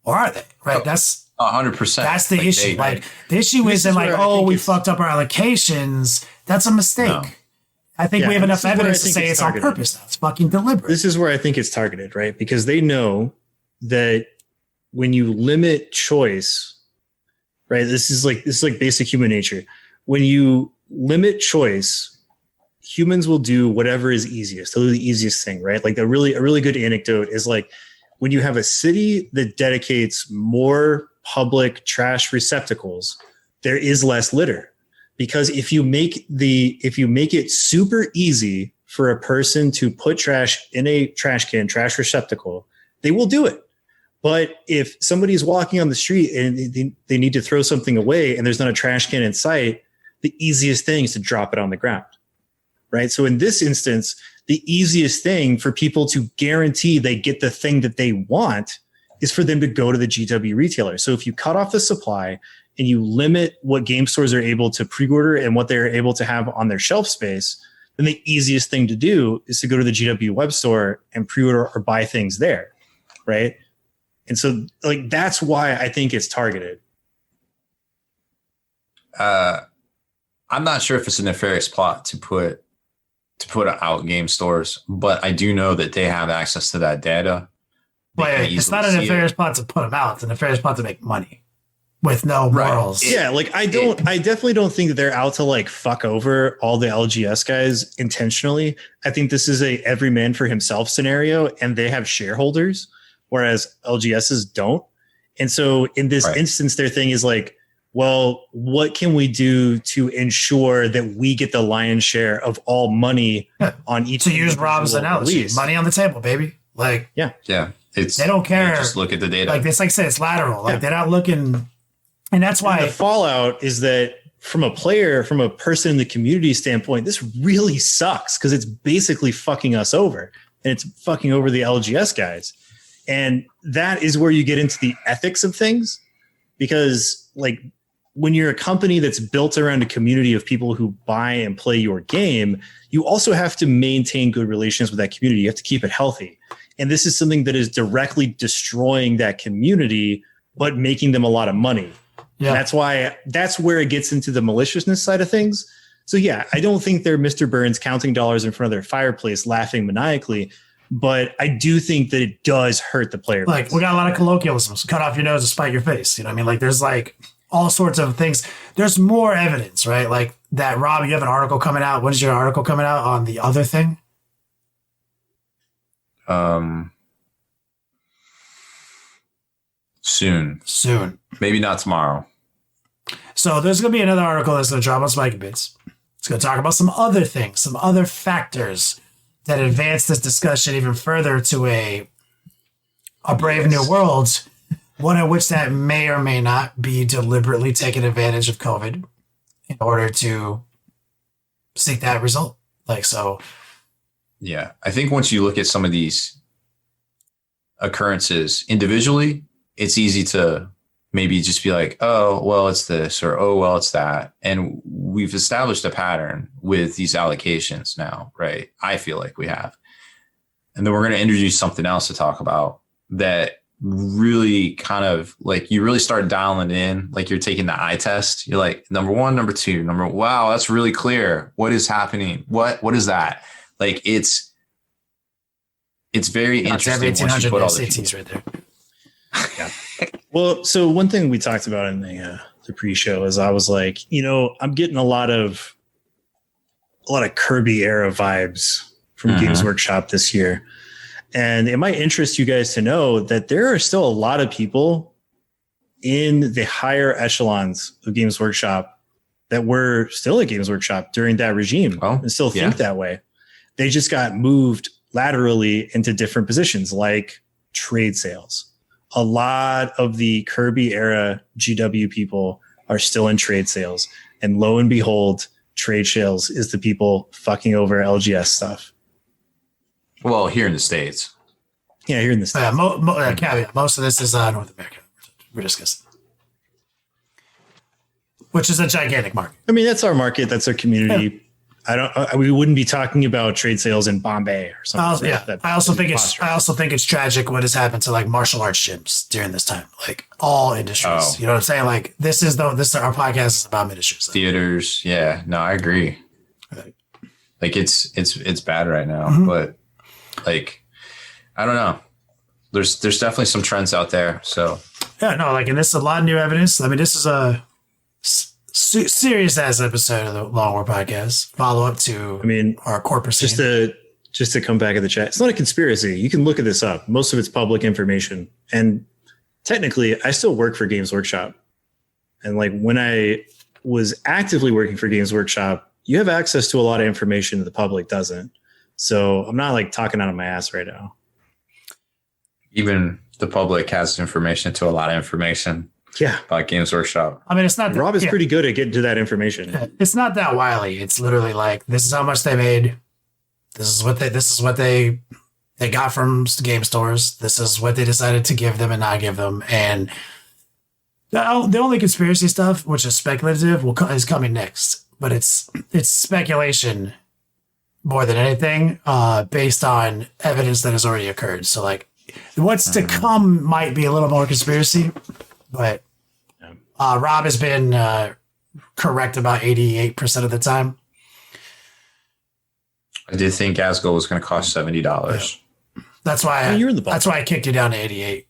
Or are they? Right? That's 100%. That's the issue. The issue isn't we fucked up our allocations. That's a mistake. No. I think we have enough evidence to say it's on purpose now. It's fucking deliberate. This is where I think it's targeted, right? Because they know that when you limit choice, right? This is like basic human nature. When you limit choice, humans will do whatever is easiest. They'll do the easiest thing, right? Like a really good anecdote is like when you have a city that dedicates more public trash receptacles, there is less litter. Because if you make it super easy for a person to put trash in a trash can, trash receptacle, they will do it. But if somebody's walking on the street and they need to throw something away and there's not a trash can in sight, the easiest thing is to drop it on the ground, right? So in this instance, the easiest thing for people to guarantee they get the thing that they want is for them to go to the GW retailer. So if you cut off the supply and you limit what game stores are able to pre-order and what they're able to have on their shelf space, then the easiest thing to do is to go to the GW web store and pre-order or buy things there, right? And so like that's why I think it's targeted. I'm not sure if it's a nefarious plot to put out game stores, but I do know that they have access to that data. But it's not a nefarious plot to put them out. It's a nefarious plot to make money with no morals. Right. Yeah, like I definitely don't think that they're out to like fuck over all the LGS guys intentionally. I think this is a every man for himself scenario, and they have shareholders, whereas LGSs don't. And so in this instance, their thing is like, well, what can we do to ensure that we get the lion's share of all money on each? To use Rob's analogy, money on the table, baby. Like, yeah. They don't care. Just look at the data. Like I said, it's lateral. Like they're not looking, and that's why the fallout is that from a person in the community standpoint, this really sucks because it's basically fucking us over, and it's fucking over the LGS guys, and that is where you get into the ethics of things, because like when you're a company that's built around a community of people who buy and play your game, you also have to maintain good relations with that community. You have to keep it healthy. And this is something that is directly destroying that community, but making them a lot of money. Yeah. And that's where it gets into the maliciousness side of things. So yeah, I don't think they're Mr. Burns counting dollars in front of their fireplace, laughing maniacally, but I do think that it does hurt the player. Like we got a lot of colloquialisms, cut off your nose and spite your face. You know what I mean? Like there's like all sorts of things. There's more evidence, right? Like that, Rob, you have an article coming out. When is your article coming out on the other thing? Soon. Maybe not tomorrow. So there's going to be another article that's going to drop on Spike and Bits. It's going to talk about some other things, some other factors that advance this discussion even further to a brave new world, one in which that may or may not be deliberately taking advantage of COVID in order to seek that result. Like, so. Yeah. I think once you look at some of these occurrences individually, it's easy to maybe just be like, oh, well, it's this, or, oh, well, it's that. And we've established a pattern with these allocations now, right? I feel like we have. And then we're going to introduce something else to talk about that really kind of like you really start dialing in, like you're taking the eye test. You're like, number one, number two, wow, that's really clear. What is happening? What is that? Like it's very interesting once you put all the SATs right there. Yeah. Well, so one thing we talked about in the pre-show is I was like, I'm getting a lot of Kirby era vibes from Games Workshop this year. And it might interest you guys to know that there are still a lot of people in the higher echelons of Games Workshop that were still at Games Workshop during that regime and still think that way. They just got moved laterally into different positions like trade sales. A lot of the Kirby era GW people are still in trade sales. And lo and behold, trade sales is the people fucking over LGS stuff. Well, here in the States. Yeah, here in the States. Caveat. Most of this is North America. We're discussing. Which is a gigantic market. I mean, that's our market. That's our community. We wouldn't be talking about trade sales in Bombay or something. I also think it's tragic what has happened to like martial arts gyms during this time, like all industries. Oh. You know what I'm saying? Like this our podcast is about industries. Theaters. Yeah, no, I agree. Right. Like it's bad right now, but like, I don't know. There's definitely some trends out there. So yeah, no, like, and this is a lot of new evidence. I mean, this is a serious ass episode of the Long War podcast. Follow up to, our corporate scene. Just to come back at the chat. It's not a conspiracy. You can look at this up. Most of it's public information. And technically, I still work for Games Workshop. And like when I was actively working for Games Workshop, you have access to a lot of information that the public doesn't. So I'm not like talking out of my ass right now. Even the public has information to a lot of information. Yeah. About Games Workshop. I mean, it's not. Rob is pretty good at getting to that information. It's not that wily. It's literally like, this is how much they made. This is what they got from game stores. This is what they decided to give them and not give them. And the only conspiracy stuff, which is speculative, is coming next. But it's speculation more than anything, based on evidence that has already occurred. So like, what's to come might be a little more conspiracy, but Rob has been correct about 88% of the time. I did think Asgol was going to cost $70. Yeah. That's why you're in the that's why I kicked you down to 88.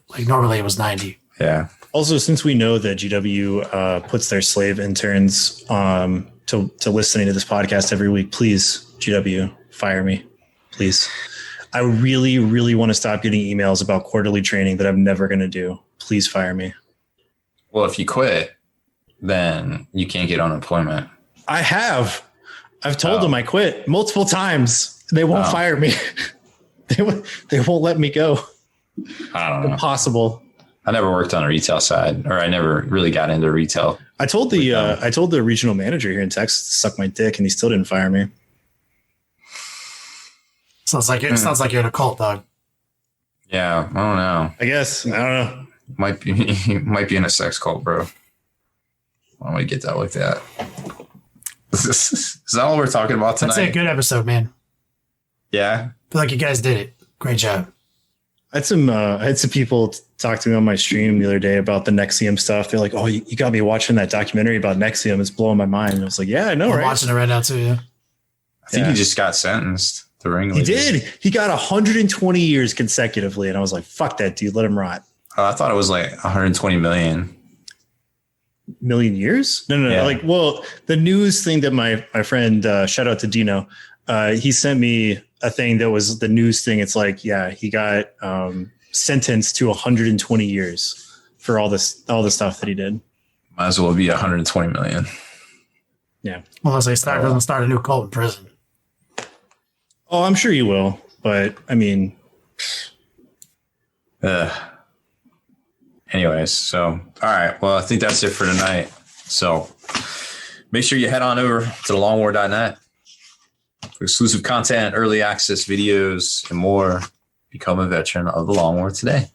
Like normally it was 90. Yeah. Also, since we know that GW puts their slave interns to listening to this podcast every week, please, GW, fire me, please. I really, really want to stop getting emails about quarterly training that I'm never going to do. Please fire me. Well, if you quit, then you can't get unemployment. I've told them I quit multiple times. They won't fire me. They won't let me go. I don't know. Impossible. I never worked on a retail side, or I never really got into retail. I told the regional manager here in Texas to suck my dick, and he still didn't fire me. Sounds like you're in a cult, dog. Yeah, I don't know. I guess. I don't know. Might be in a sex cult, bro. Why don't we get that looked at? Is that all we're talking about tonight? That's a good episode, man. Yeah. I feel like you guys did it. Great job. I had some people talk to me on my stream the other day about the Nexium stuff. They're like, "Oh, you got me watching that documentary about Nexium. It's blowing my mind." And I was like, "Yeah, I know, I'm right?" watching it right now too. Yeah. I think he just got sentenced to ring. He did. He got 120 years consecutively, and I was like, "Fuck that dude. Let him rot." I thought it was like 120 million. Million years? No. Yeah. Like, well, the news thing that my friend, shout out to Dino, he sent me a thing that was the news thing. It's like, yeah, he got sentenced to 120 years for all the stuff that he did. Might as well be 120 million. Yeah. Well, as they doesn't start a new cult in prison. Oh, I'm sure he will. But I mean, anyways, so all right. Well, I think that's it for tonight. So make sure you head on over to thelongwar.net for exclusive content, early access videos, and more. Become a veteran of the Long War today.